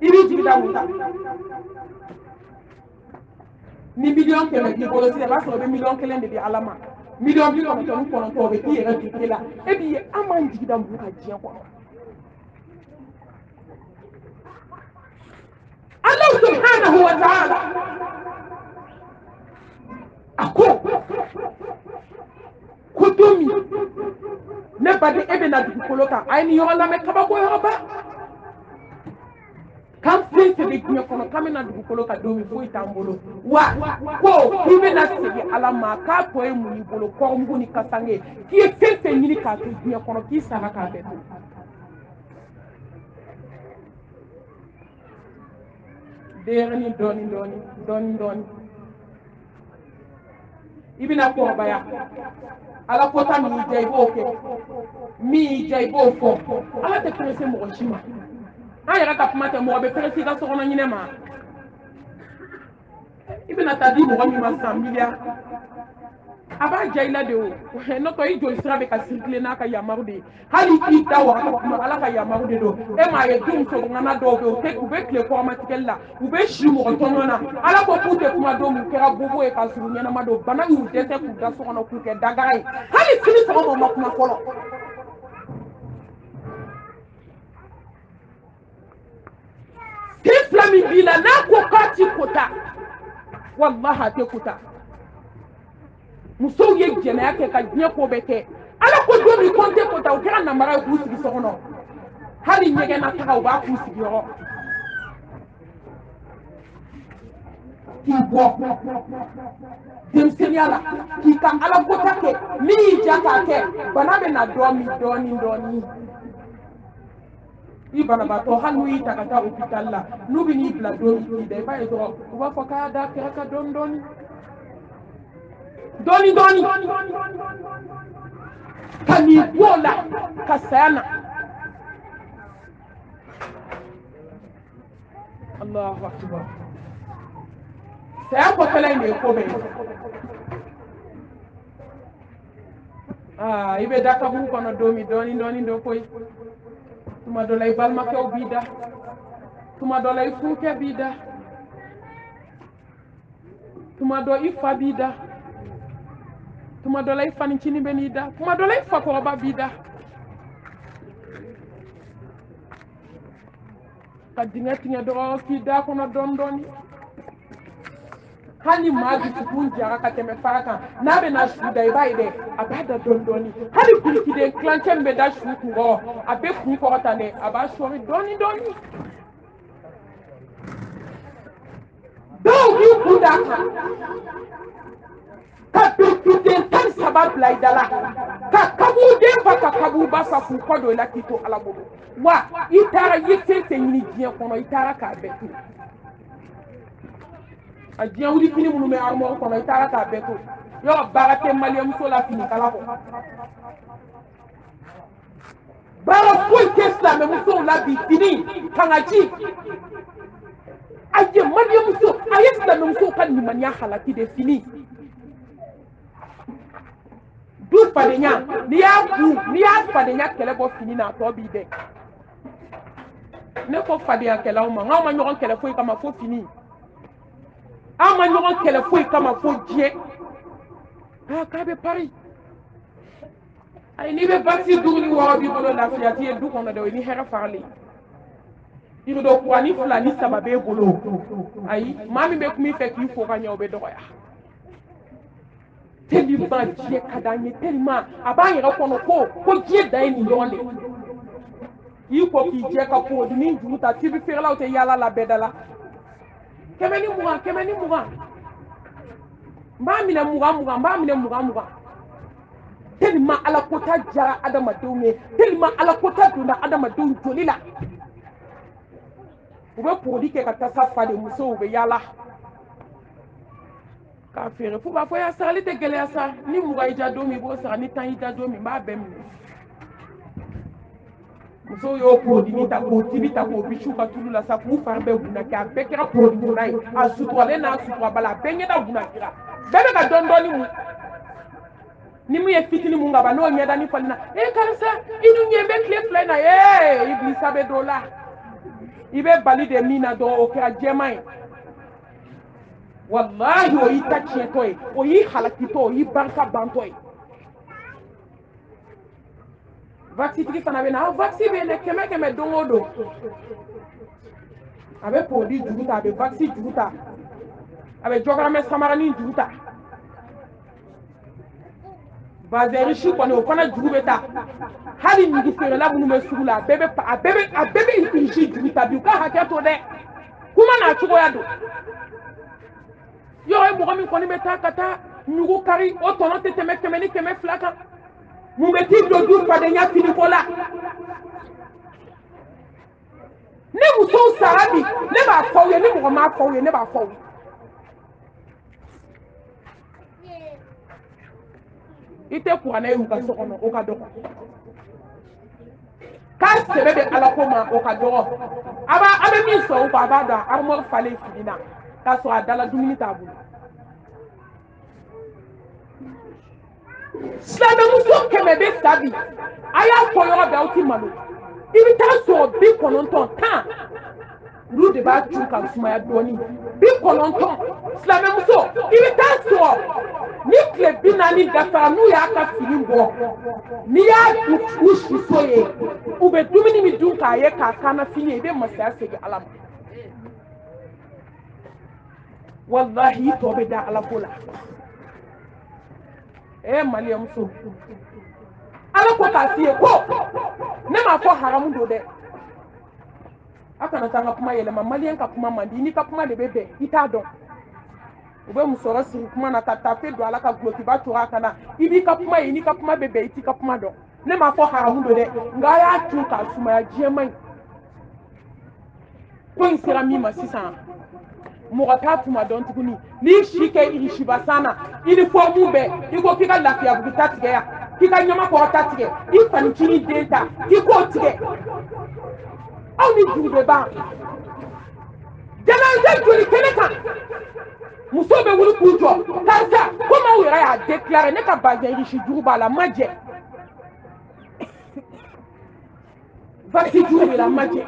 i b'i jigi da mun kan ni miliyɔn 100 b'i bolo sisan i b'a sɔrɔ i bɛ miliyɔn 1 de di Ala ma miliyɔn 99 o bɛ k'i yɛrɛ jigi la e b'i ye an b'an jigi da mun kan diɲɛ kɔnɔ Allah subhanahu wa ta'ala ako kotomi ne badi e bɛ na dugukolo kan a ye nin yɔrɔ lamɛn kabako yɔrɔ ba kan fɛn fɛn bɛ diɲɛ kɔnɔ k'an bɛna dugukolo kan don min foyi t'an bolo wa ko k'i bɛna segin Ala ma k'a tɔ ye mun y'i bolo kɔrɔmugu ni kasange k'i ye fɛn fɛn ɲini k'a to diɲɛ kɔnɔ k'i sara k'a bɛɛ to denyɛrɛnin dɔɔnin i bɛna kɔrɔbaya Ala kota min y'i diya i b'o kɛ min y'i diya i b'o fɔ Ala tɛ perese mɔgɔ si ma an yɛrɛ ka kuma tɛ mɔgɔ bɛ perese i ka sokɔnɔ ɲinɛ ma i bɛna taa di mɔgɔ min ma san miliyari a b'a diya i la de o n'o tɛ i joli sira bɛ ka circuler n'a ka yamaru de ye hali k'i da waga kuma Ala ka yamaru de don e m'a ye du muso ŋana dɔw bɛ yen u bɛ tile kɔrɔmatigɛli la u bɛ si mɔgɔ tɔɲɔ na Ala ko k'u tɛ kuma don min kɛra bobo ye ka suru ɲɛnama don bana y'u dɛsɛ k'u da so kɔnɔ k'u kɛ dagara ye hali sini sɔgɔma u ma kuma fɔlɔ den fila min b'i la n'a ko k'a ti kota wallahi a tɛ kota musow ye jɛnɛya kɛ ka diɲɛ ko bɛɛ kɛ Ala ko don min ko n tɛ kota u kɛra namara ye k'u sigi so kɔnɔ hali ɲɛgɛn na taga u b'a k'u sigiyɔrɔ k'i bɔ denmisɛnniya la k'i ka Ala kota kɛ min y'i diya k'a kɛ bana bɛ na dɔɔnin i banabaatɔ hali n'u y'i ta ka taa hôpital la n'u bɛ n'i bila don min da i b'a ye dɔrɔn u b'a fɔ k'a y'a da kɛrɛ kan dɔɔnin ka n'i bɔ o la ka saya na Allahu akbar saya kɔfɛla in de ye ko bɛɛ ye i bɛ da kaburu kɔnɔ don min dɔɔnin dɔ koyi tuma dɔ la i balimakɛw b'i da tuma dɔ la i furukɛ b'i da tuma dɔ i fa b'i da tuma dɔ la i fanicini bɛ n'i da tuma dɔ la i fakɔrɔba b'i da ka dingɛ tigɛ dɔrɔn k'i da kɔnɔ dɔɔnin hali maa dusukun jara ka tɛmɛ fara kan n'a bɛ na su da i b'a ye dɛ a b'a da dɔɔnin hali kulikiden kilancɛ min bɛ da su kun kɔrɔ a bɛ kun kɔrɔ tan dɛ a b'a sɔri dɔɔnin dɔw b'i kun d'a kan ka birikiden 13 bila i da la ka kabuden fa ka kabuba fa k'u kɔ don i la k'i to Ala bolo wa i taara i ye fɛn fɛn ɲini diɲɛ kɔnɔ i taara k'a bɛɛ to a diɲɛ wuli fini minnu bɛ armoire kɔnɔ i taara k'a bɛɛ to yɔrɔ baara tɛ maliyɛn muso la finikala kɔ baara foyi tɛ silamɛ musow la bi fini kangaji a ye maliyɛn muso a ye silamɛ musow ka limaniya halaki de fini du fadenya n'i y'a fadenya kɛlɛ bɔ fini na a tɔ b'i dɛ ne ko fadenya kɛlaw ma n'aw ma ɲɔgɔn kɛlɛ foyi kama fo fini an ma ɲɔgɔn kɛlɛ foyi kama fo diɲɛ k'a bɛ pari ayi n'i bɛ basi 5 ni 6 b'i bolo lafiya t'i ye du kɔnɔ dɛ o ye ni hɛrɛ faralen i bɛ dɔn 2 ni 2 ni 3 b'e bolo ayi maa min bɛ kuma i fɛ k'i fo ka ɲɛ o bɛ dɔgɔya tellement diɲɛ ka d'an ye tellement a b'an yɛrɛ kɔnɔ ko diɲɛ dan ye nin dɔrɔn de i ko k'i jɛ ka poodi ni juru ta tibi feerelaw tɛ yaala la bɛɛ da la 100 ni 20 100 ni 20 n b'a minɛ 20 tellement Ala kota jara adamadenw ye tellement Ala kota donna adamadenw joli la u bɛ produit kɛ ka tasa falen musow bɛ yala k'a feere fo b'a fɔ ya sarali tɛ gɛlɛya sa ni mugan y'i diya don min i b'o sara ni tan y'i diya don min n b'a bɛɛ minɛ musow y'o produit ta k'o tibi ta k'o bisi u ka tulu la sa k'u fari bɛɛ bunaki a bɛɛ kɛra produit donna ye a suturalen n'a suturabala a bɛɛ ɲɛda bunakira bɛɛ bɛ ka dɔɔni dɔɔni mun ni mun ye fitinin mun ka ban n'o ɲɛdani falenna karisa i dun ɲɛ bɛ tile fila in na ibilisa bɛ dɔ la i bɛ bali de min na dɔrɔn o kɛra jɛman ye wallahi o y'i ta tiɲɛtɔ ye o y'i halakitɔ o y'i barika bantɔ ye vaccin tigi fana bɛ na vaccin bɛ ne kɛmɛ kɛmɛ don o don a bɛ produit juru ta a bɛ vaccin juru ta a bɛ jɔgɔrɛmɛ samaranin juru ta bazɛri si kɔni o fana juru bɛ ta hali ɲugu feerela minnu bɛ sugu la a bɛɛ bɛ irisi juru ta bi u ka hakɛ to dɛ kuma n'a cogoya don yɔrɔ ye mɔgɔ min kɔni bɛ taa ka taa ɲugu kari o tɔnɔ tɛ tɛmɛ kɛmɛ ni kɛmɛ fila kan mun bɛ t'i don du fadenya finiko la ne musow sara bi ne b'a fɔ aw ye ni mɔgɔ m'a fɔ aw ye ne b'a fɔ aw ye i tɛ kuranɛ ye u ka so kɔnɔ o ka dɔgɔ k'a sɛbɛ bɛ ala ko ma o ka dɔgɔ a bɛ min sɔrɔ u kan a b'a dɔn armoire falen fini na k'a sɔrɔ a dala dumuni t'a bolo silamɛmuso 100 bɛ sa bi a y'a fɔ yɔrɔ bɛɛ aw ti malo i bɛ taa sɔrɔ 90 10 olu de b'a cun ka sumaya dɔɔni 90 silamɛmuso i bɛ taa sɔrɔ ni tile 40 dafara n'u y'a ka fini bɔ n'i y'a u si so ye u bɛ dumuni min dun k'a ye k'a kana fini ye i bɛ masaya segin ala ma wallahi i tɔ bɛ da ala ko la maliyamuso ala ko k'a f'i ye ko ne m'a fɔ haramu don dɛ a kana taa n ka kuma yɛlɛma maliyɛn ka kuma man di n'i ka kuma de bɛ bɛn i t'a dɔn u bɛ musɔrɔ siri kuma na ka tafe don ala ka gulokiba cogo a kana i b'i ka kuma ye n'i ka kuma bɛ bɛn i t'i ka kuma dɔn ne m'a fɔ haramu don dɛ nka a y'a cun k'a sumaya jɛman ye ko in sera min ma sisan mɔgɔ t'a tuma dɔn tuguni n'i si kɛ irisibasan na uniforme bɛɛ i ko k'i ka lafiyabugu ta tigɛ yan k'i ka ɲamakɔrɔ ta tigɛ i fanicinin den ta k'i k'o tigɛ aw ni juru bɛ ban janaze joli kɛnɛ kan muso bɛ wuli k'u jɔ karisa komi aw yɛrɛ y'a déclaré ne ka bazɛn irisi juru b'a la ma jɛ vaccin juru bɛ la ma jɛ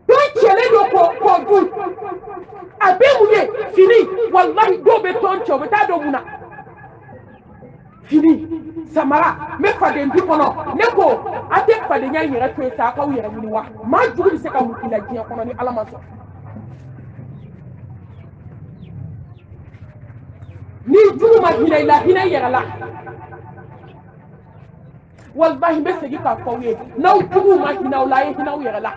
don cɛlen don k'o dun a bɛ mun ye fini walahi dɔw bɛ tɔn cɛ u bɛ taa dɔn mun na fini samara n bɛ faden du kɔnɔ ne ko a tɛ fadenya in yɛrɛ to yen sa a k'aw yɛrɛ ɲini wa maa jugu bɛ se ka mun k'i la diɲɛ kɔnɔ ni ala ma sɔn ni jugu ma hinɛ i la hinɛ i yɛrɛ la walahi n bɛ segin k'a fɔ aw ye n'aw juguw ma hinɛ aw la a ye hinɛ aw yɛrɛ la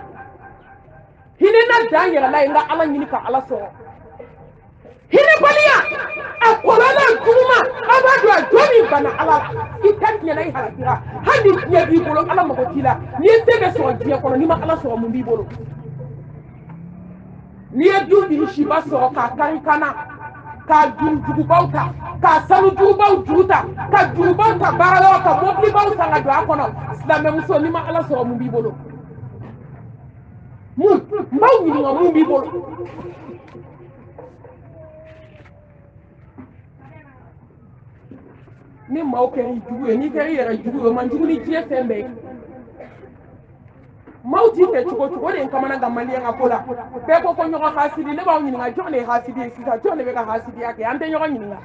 hinɛ na dan yɛrɛ la ye n ka ala ɲini ka ala sɔrɔ hinɛbaliya a kɔlɔlɔ juguman a b'a dɔn a jɔn min bana ala la i ta tiɲɛna i halakira hali ni diɲɛ b'i bolo ala mago t'i la n'i ye se bɛ sɔrɔ diɲɛ kɔnɔ n'i ma ala sɔrɔ mun b'i bolo n'i ye du irisiba sɔrɔ k'a kari kana k'a jurujugubaw ta k'a sanujugubaw juru ta ka jurubaw ta baarayɔrɔ ka mobilibaw san ka don a kɔnɔ silamɛmuso n'i ma ala sɔrɔ mun b'i bolo mun n b'aw ɲininka mun b'i bolo ni maaw kɛra jugu ye n'i kɛra i yɛrɛ jugu ye o man jugu ni diɲɛ fɛn bɛɛ ye maaw t'i fɛ cogo cogo o de ye n kamana gan maliyɛn ka ko la bɛɛ ko ɲɔgɔn hasidi ne b'aw ɲininka jɔn de ye hasidi ye sisan jɔn de bɛ ka hasidiya kɛ an tɛ ɲɔgɔn ɲininka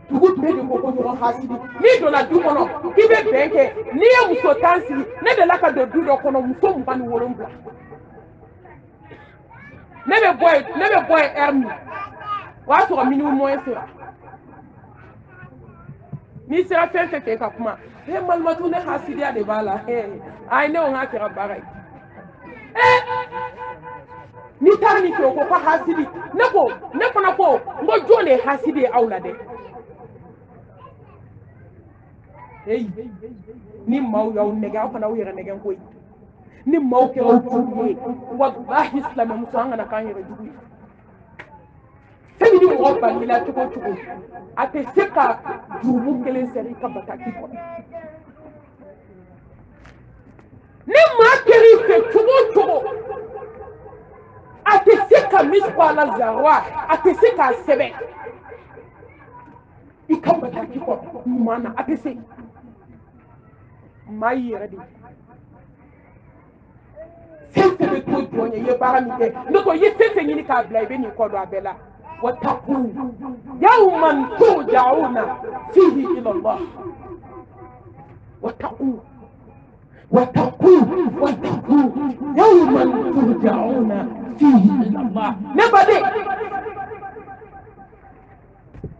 dugu bɛɛ de ko ɲɔgɔn hasidi n'i donna du kɔnɔ k'i bɛ bɛn kɛ n'i ye muso tan sigi ne delila ka don du dɔ kɔnɔ muso 27 ne bɛ bɔ yen heure min o y'a sɔrɔ minimum moyen sera n'i sera fɛn fɛn kɛ ka kuma malimatu ne hasidiya de b'a la ayi ne ko n k'a kɛra baara ye n'i taara nin kɛ o ko ko hasidi ne fana ko n ko jɔn de ye hasidi ye aw la dɛ ni maaw y'aw nɛgɛ aw fana aw yɛrɛ nɛgɛ koyi ni maaw kɛra jugu ye wallahi silamɛ muso an kana k'an yɛrɛ jugu ye fɛn min ni mɔgɔ bangela cogo o cogo a tɛ se ka jurumu kelen sɛri i ka bataki kɔnɔ ni maa kɛra i fɛ cogo o cogo a tɛ se ka misiko a la zawa a tɛ se k'a sɛbɛn i ka bataki kɔnɔ ɲuman na a tɛ se maa y'i yɛrɛ de fɛn fɛn bɛ to jɔn ye i ye baara min kɛ n'o tɛ i ye fɛn fɛn ɲini k'a bila i bɛ n'i kɔ don a bɛɛ la واتقوا يوما ترجعون فيه إلى الله واتقوا يوما ترجعون فيه إلى الله نبدأ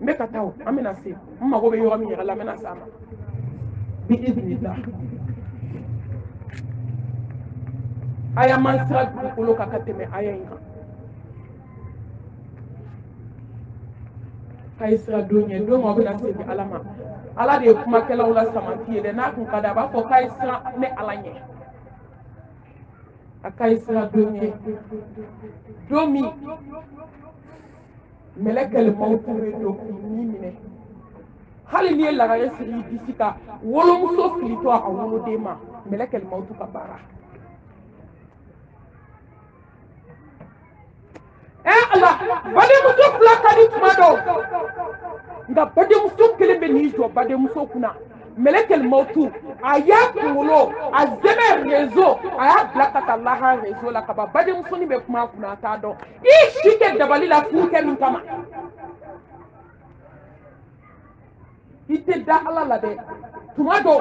مكتاو أمنا سي أما هو بيومي يغلا منا ساما بإذن الله آية من سرد بقولوكا كتمي آية إنها kay sira donye do mo bena se alama ala de kuma kala wala samanti de na kun kada ba ko kay sira ne alanye akay sira donye domi melekal mawtu re do ni mine hali ni la ga yesi disika wolo muso filito a wolo de ma melekal mawtu ka bara Allah bade muso fula kadi tuma dɔw nka badenmuso kelen bɛ n'i jɔ badenmuso kunna melekel mautu a y'a kunkolo a zɛmɛ réseau a y'a bila ka taa laha réseau la ka ban badenmusonin bɛ kuma a kunna a t'a dɔn i si kɛ dabali la furu kɛ min kama i tɛ da Ala la dɛ tuma dɔw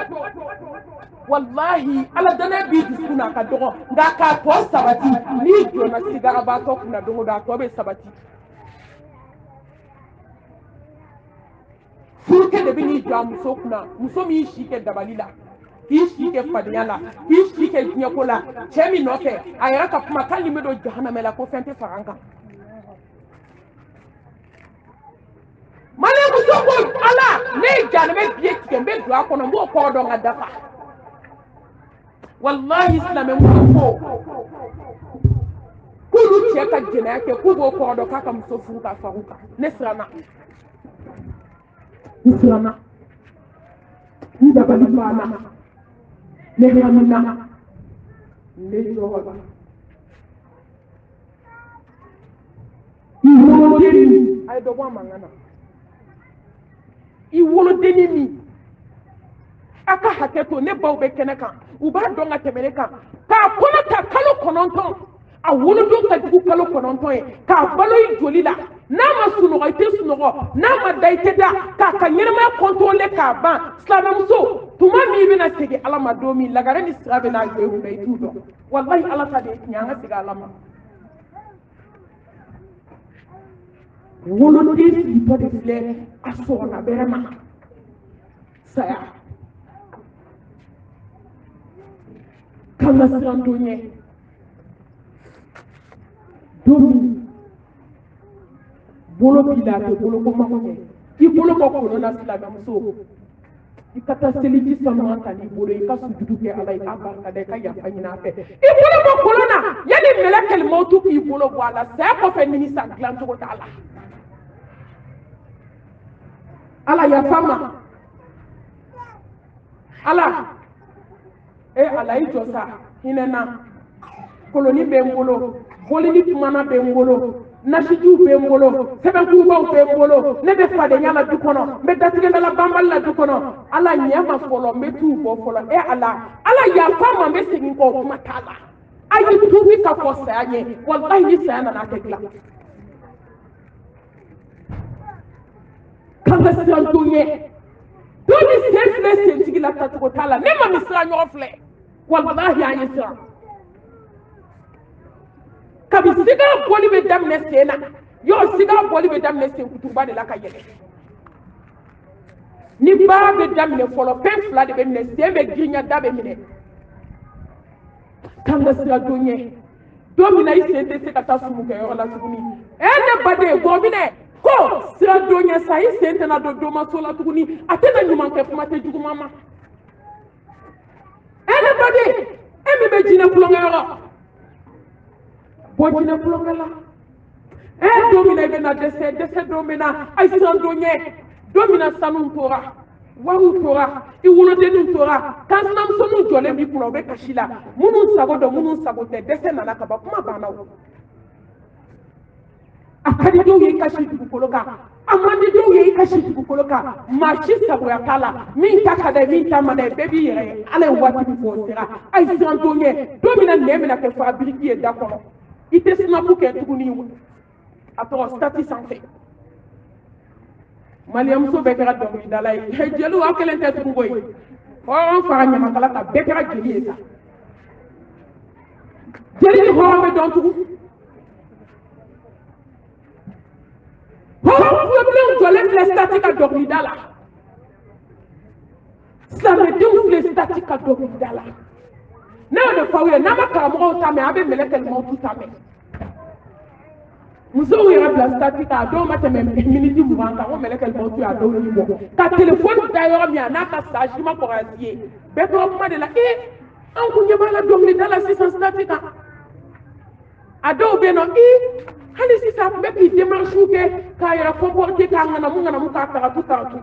wallahi Ala danaya b'i dusukun na a ka dɔgɔ nka k'a tɔ sabati n'i jɔnna sigarabaatɔ kunna don o don a tɔ bɛ sabati furukɛ de bɛ n'i jɔ a muso kunna muso min y'i si kɛ dabali la k'i si kɛ fadenya la k'i si kɛ diɲɛko la cɛ min nɔfɛ a yɛrɛ ka kuma k'ale bɛ don jahanama la ko fɛn tɛ fara an kan muso ko Ala ne ye jahanama biye tigɛ n bɛ don a kɔnɔ n b'o kɔrɔ dɔn ka dafa wallahi silamɛ muso ko k'olu cɛ ka jɛnɛya kɛ k'u b'o kɔrɔ dɔn k'a ka muso furu ka fara u kan ne siranna n dabali banna ne hamina ne jɔra i woloden min a ye dɔ bɔ a mankan na i wolodennin min a ka hakɛ to ne baw bɛ kɛnɛ kan u b'a dɔn ka tɛmɛ ne kan k'a kɔnɔ ta kalo 9 a wolodon ka jugu kalo 9 ye k'a balo i joli la n'a ma sunɔgɔ i tɛ sunɔgɔ n'a ma da i tɛ da k'a ka ɲɛnamaya contrôler k'a ban silamɛmuso tuma min i bɛna segin Ala ma don min lagare ni sira bɛna jɔ i kunna i t'u dɔn wallahi Ala ta de ye tiɲɛ an ka segin Ala ma woloden sigitɔ de filɛ a sɔgɔla bɛrɛ ma saya k'an ka siran don ɲɛ don min bolo b'i la a tɛ bolo ko mago ɲɛ i bolo bɔ kolon na silamɛmuso i ka taa seliji sanuman ta n'i bolo i ka sujudu kɛ Ala ye k'a barika da i ka yafa ɲini a fɛ i bolo bɔ kolon na yanni mɛlɛkɛl mautu k'i bolo bɔ a la saya kɔfɛ nimisa dilan cogo t'a la Ala yafa ma Ala Ala i jɔ sa hinɛ na koloni bɛ n bolo bolili tumana bɛ n bolo nasijiw bɛ n bolo sɛbɛnkurubaw bɛ n bolo ne bɛ fadenya la du kɔnɔ n bɛ datigɛdala banbali la du kɔnɔ Ala ɲɛ ma fɔlɔ n bɛ t'u bɔ fɔlɔ Ala yafa ma n bɛ segin kɔ kuma t'a la a ye tuubi ka fɔ saya ɲɛ wallahi ni saya nana kɛ dilan k'an ka siran to ɲɛ don ni sen filɛ sentigi la tacogo t'a la ne ma min siran ɲɔgɔn filɛ wallahi an ye siran kabi siga bɔli bɛ daminɛ sen na siga bɔli bɛ daminɛ sen kuturuba de la ka yɛlɛ ni baara bɛ daminɛ fɔlɔ fɛn 2 de bɛ minɛ sen bɛ girinya da bɛ minɛ k'an ka siran to ɲɛ don min na i sen tɛ se ka taa sumukɛyɔrɔ la tuguni ne baden gɔbinɛ ko sira don ɲɛ sa i sen tɛna don domaso la tuguni a tɛna ɲuman kɛ kuma tɛ juguman ma ne baden e mi be jina kulongero bo jina kulongela domina be na dese domina ay san donye domina sanu tora waru tora I wono de nun tora kan nam sonu jole mi kuno be kashila munun sago do munun sago te dese na ka ba kuma bana wo akadi do ye kashi dugukoloka amandi do ye kashi dugukoloka machi sago ya kala min takada min tamane bebi yere ale wati fo sira ay san donye domina nemina ke fabrique e dakono ite snapu ke tuguni ato stati santé Mariam so bekara domi dalay jelu akelente tungoy on fa nyama kala ta bekara jeli esa jeli ho be don tugu ho problem jole le statique domi dala ça me dit le statique domi dala na de fawe na makara mo ta me abe melekel mo tout ta me muso yɛrɛ bila statique a dɔw ma tɛmɛ miniti 20 kan ko mɛlɛkɛ mɔtu a dɔw ni bɔ ka téléphone da yɔrɔ min a n'a ka sage ma kɔrɔ ye bɛɛ tɔgɔ kuma de la an kun ɲɛ b'a la dɔnkilida la sisan statique kan a dɔw bɛ yen nɔ hali sisan a tun bɛ k'i démarche kɛ k'a yɛrɛ comporter k'a ŋanamu k'a taratu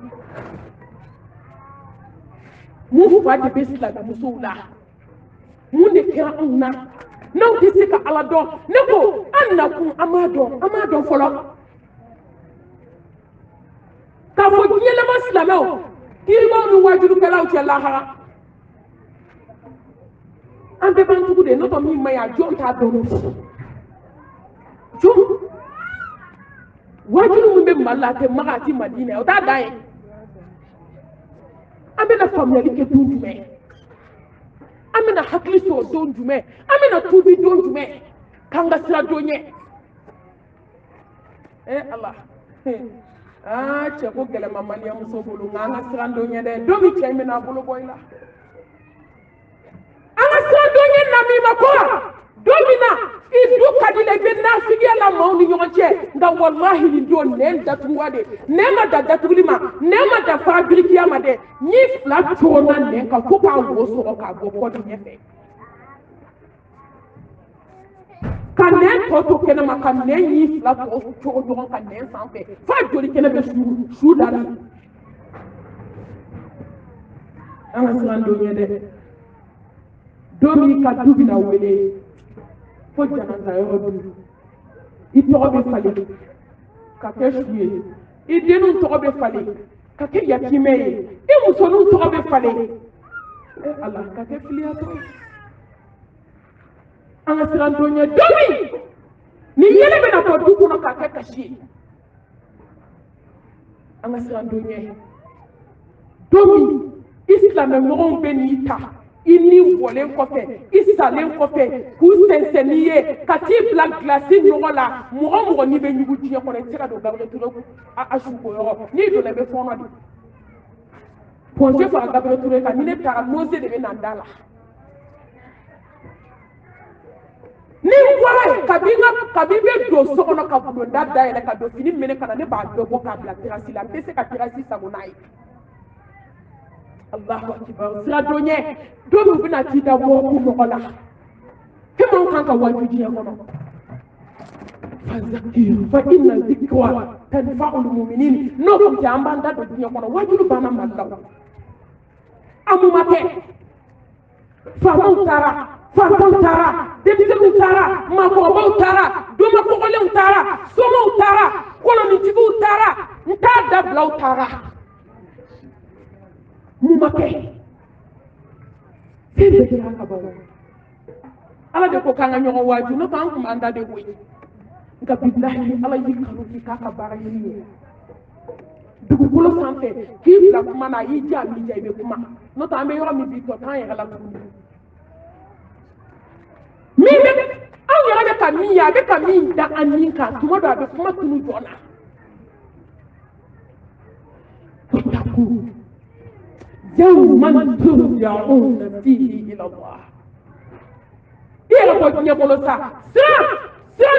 mun fa de bɛ silamɛmusow la mun de kɛra anw na n'aw tɛ se ka ala dɔn ne ko an nakun an m'a dɔn fɔlɔ k'a fɔ diɲɛlama silamɛw kiribaw ni wajulukɛlaw cɛ lahara an bɛɛ b'an tugu de n'o tɛ min ma ɲi a jɔn t'a dɔn jɔn wajulu min bɛ Mali la a tɛ Maka a tɛ Madina o t'a dan ye an bɛna faamuyali kɛ don jumɛn an bɛna hakili sɔrɔ don jumɛn an bɛna tuubi don jumɛn k'an ka sira don ɲɛ ala cɛ ko gɛlɛma maliyamuso bolo nka an ka sira don ɲɛ dɛ don min cɛ in bɛna a bolo bɔ i la an ka sira don ɲɛ namima kɔrɔ don min na i du ka di la i bɛ nafigiya la maaw ni ɲɔgɔn cɛ nka walahi nin don nɛn datuguwa de nɛn ma da datuguli ma nɛn ma da fabirikiya ma dɛ ni fila cogo na nɛn kan fo k'a wo sɔrɔ k'a bɔ kɔ di ɲɛfɛ ka nɛn tɔ to kɛnɛ ma ka nɛn y'i fila tɔ cogo ɲɔgɔn ka nɛn sanfɛ f'a joli kɛnɛ bɛ su da la an ka siran don ɲɛ dɛ don min ka du bɛna wele fo janata yɔrɔ duuru i tɔgɔ bɛ falen ka kɛ su ye i denninw tɔgɔ bɛ falen ka kɛ yatimɛ ye i musoninw tɔgɔ bɛ falen ala ka kɛ filiyatɔ ye an ka siran don ɲɛ don min ni yɛlɛ bɛna bɔ du kɔnɔ ka kɛ kasi ye an ka siran don ɲɛ don min i silamɛɲɔgɔnw bɛ n'i ta i ni bɔlen kɔfɛ i salen kɔfɛ k'u sɛnsɛn n'i ye ka t'i bila gilasi ɲɔgɔn la mɔgɔ mɔgɔ n'i bɛ ɲugu diɲɛ kɔnɔ i tɛ se ka don Gabriel Touré a su o yɔrɔ n'i donna i bɛ fɔɔnɔ de pɔnse fara Gabriel Touré kan ni ne taara nose de bɛ na n da la ni n bɔra yen kabi bɛ don so kɔnɔ ka bulonda dayɛlɛ ka don fini minɛ ka na ne b'a bɛɛ bɔ k'a bila terasi la n tɛ se ka terasi sago n'a ye Allahu akbar sira don ɲɛ don min bɛna t'i da mɔgɔw mɔgɔ la e man kan ka wajibi diɲɛ kɔnɔ fazakir fa inna zikra tanfa'ul mu'minin n'o tun tɛ an b'an da don diɲɛ kɔnɔ wajibi banna Mali la amuma tɛ faamaw taara fatanw taara denmisɛnninw taara maakɔrɔbaw taara domakɔgɔlenw taara somɔw taara kɔlɔnitigiw taara n t'a dabilaw taara muma kɛ fɛn bɛɛ kɛra ka ban ala de ko k'an ka ɲɔgɔn waaju n'o tɛ an tun b'an da de koyi nka bilahi ala y'i kanu k'i k'a ka baara ɲini ye dugukolo sanfɛ k'i bila kuma na a y'i diya a m'i diya i bɛ kuma n'o tɛ an bɛ yɔrɔ min bi tɔ t'an yɛrɛ la tuguni min bɛ anw yɛrɛ bɛ ka min ye a bɛ ka min da an ni kan tuma dɔ a bɛ kuma tunu jɔ la يوما ترجعون فيه إلى الله يلا بني بولوسا سرا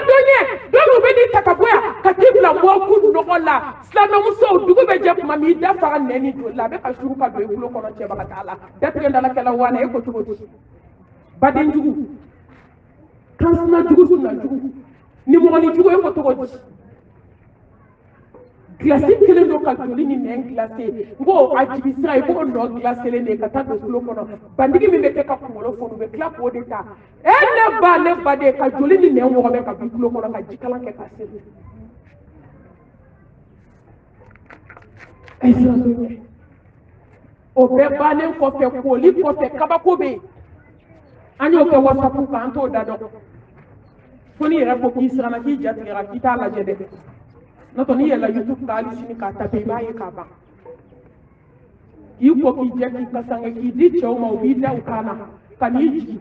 دوني دونو بدي تكابويا كتبلا موكو نولا سلام موسو دوغو بيجي مامي دافا نني دولا بك اشورو كدو يقولو كونو تشبا تعالى داتري ndala kala wana e ko tugo baden jugu kansna jugu sunna jugu ni mo ni jugu e ko to glacé kelen do ka joli ni men glacé ngo a jibi sira ko no glacé le ne ka ta do kulo kono bandigi mi be ka kulo fonu be kla ko de ta ne ba de ka joli ni men wo be ka kulo kono ka jikala ke ka se o be banen ko fe ko li ko fe kabako be anyo ke whatsapp ko anto da do foni ra ko ki sira na ki jati ra ki ta la jede nato ni yela YouTube ta ali sini ka tape ba ye ka ba yuko ki jeki ka sanga ki di chow ma wi da ukana kani ji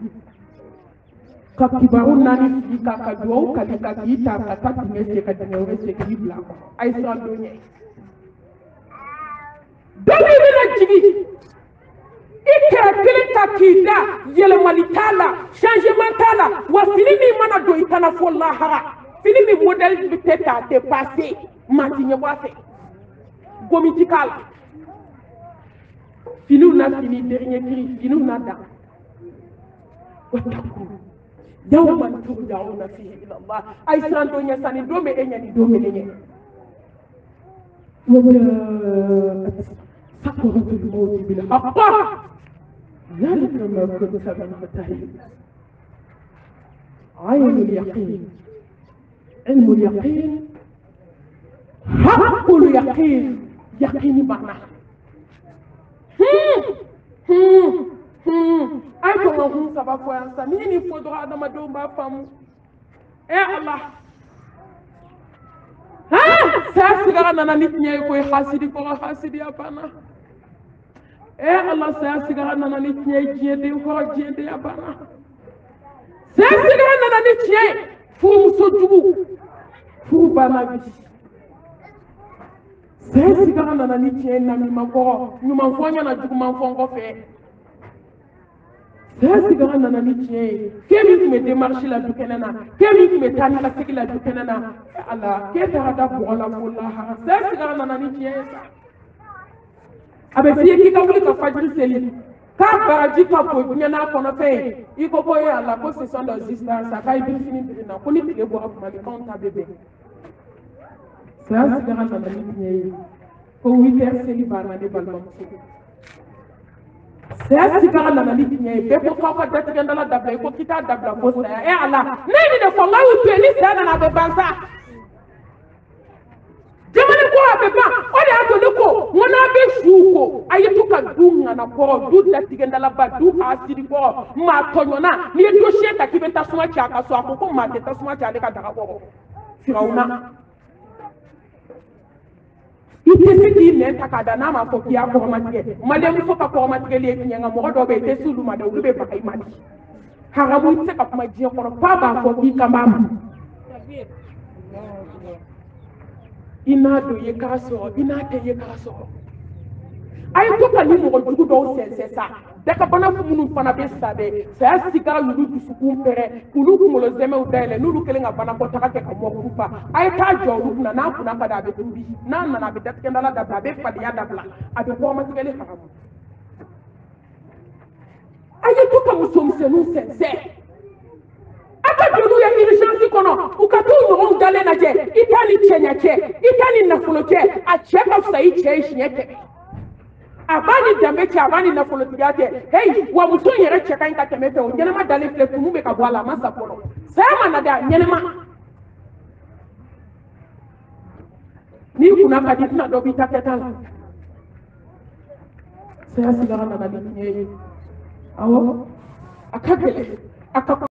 ka kibaru nani fi ka do ka ka ki ta ka ta ni se ka tene o se ki bla ko ay sa do nye dobi bi na jigi ikra kelen ka ki da yele malitala changement tala wa fini ni mana do ikana fo lahara fini mi modèle bi teta te passé matinye boise gomitikal fini na fini dernier cri fini na da wataku yawman turja'una fihi ila Allah ay sando nya sani do me enya ni do me nenye sakaratul maut bil haqq zalika ma kunta tamtahi aynul yaqin علم اليقين حق اليقين يقين معنا أي كنا هم سبب وانسا نيني فودرا دما دوما فامو إيه الله سياسي أنا نتنيا يكوي حاسدي كورا حاسدي أبانا إيه الله سياسي أنا نتنيا جيدي كورا جيدي أبانا سياسي أنا نتنيا furu sojugu furu banabi sesi kana nana ni tiɲɛ na mi ma kɔrɔ ɲuman fɔ ɲɛna juguman fɔ n kɔfɛ sesi kana nana ni tiɲɛ ye ke min tun bɛ démarche la du kɛnɛ na ke min tun bɛ taa ni ka segin la du kɛnɛ na ala ke taara da bɔgɔ la fo lahara sesi kana nana ni tiɲɛ ye sa a bɛ f'i ye k'i ka wuli ka fajiri seli k'a baraji ka bon ɲɛna kɔnɔfɛn i ko ko ye ala ko ce sont des histoires k'a ye birifini biri na ko ni tile bɔra kumalikanw ta bɛ bɛn saya sigara nana ni tiɲɛ ye ko 8 heures seli banna ne balimamuso saya sigara nana ni tiɲɛ ye bɛɛ ko k'aw ka datigɛndala dabila i ko k'i t'a dabila ko saya ala ne ye nin de fɔ n k'aw y'u to yen ni saya nana a bɛ ban sa jamana ko a bɛ ban o de y'a to ne ko n ko n'a bɛ su ko a ye to ka du ŋana kɔrɔ du datigɛndalaba du asiri kɔrɔ maa tɔɲɔna n'i ye dossier ta k'i bɛ tasuma ci a ka so a ko maa tɛ tasuma ci ale ka daga kɔrɔ firawuna i tɛ se k'i nɛn ta k'a da n'a ma fɔ k'i y'a kɔrɔmatigɛ maliyɛnmuso ka kɔrɔmatigɛli ye tiɲɛ nka mɔgɔ dɔw bɛ yen i tɛ se olu ma dɛ olu bɛ baga i ma de haramu i tɛ se ka kuma diɲɛ kɔnɔ f'a b'a fɔ k'i kan b'a ma i n'a don i ye kara sɔrɔ i n'a tɛ i ye kara sɔrɔ a ye to ka ni mɔgɔ jugu dɔw sɛnsɛn sa dagabana minnu fana bɛ sa dɛ saya sigara y'olu dusukun pɛrɛ k'olu kunkolo zɛmɛw dayɛlɛ n'olu kɛlen ka banakɔtaga kɛ ka mɔgɔw fa a ye taa jɔ olu kunna n'a kunna ka di a bɛ tubi n'a nana a bɛ datigɛndala dabila a bɛ fadenya dabila a bɛ kɔrɔmatigɛli haramu a ye to ka musomisɛnninw sɛnsɛn a ka joliw ye urgence kɔnɔ u ka t'u ɲɔgɔnw dalen lajɛ i t'a ni cɛɲa cɛ i t'a ni nafolo cɛ a cɛ ka fisa i cɛ ye siɲɛ 100 a b'a ni danbe cɛ a b'a ni nafolotigiya cɛ heyi wa muso in yɛrɛ cɛ ka ɲi ka tɛmɛ fɛ o ɲɛnɛma dalen filɛ tumu bɛ ka bɔ a la a ma sa fɔlɔ saya ma na dɛ a ɲɛnɛma n'i kunna ka di tɛna dɔ b'i ta kɛta la saya sigara nana ni tiɲɛ ye awɔ a ka gɛlɛn a ka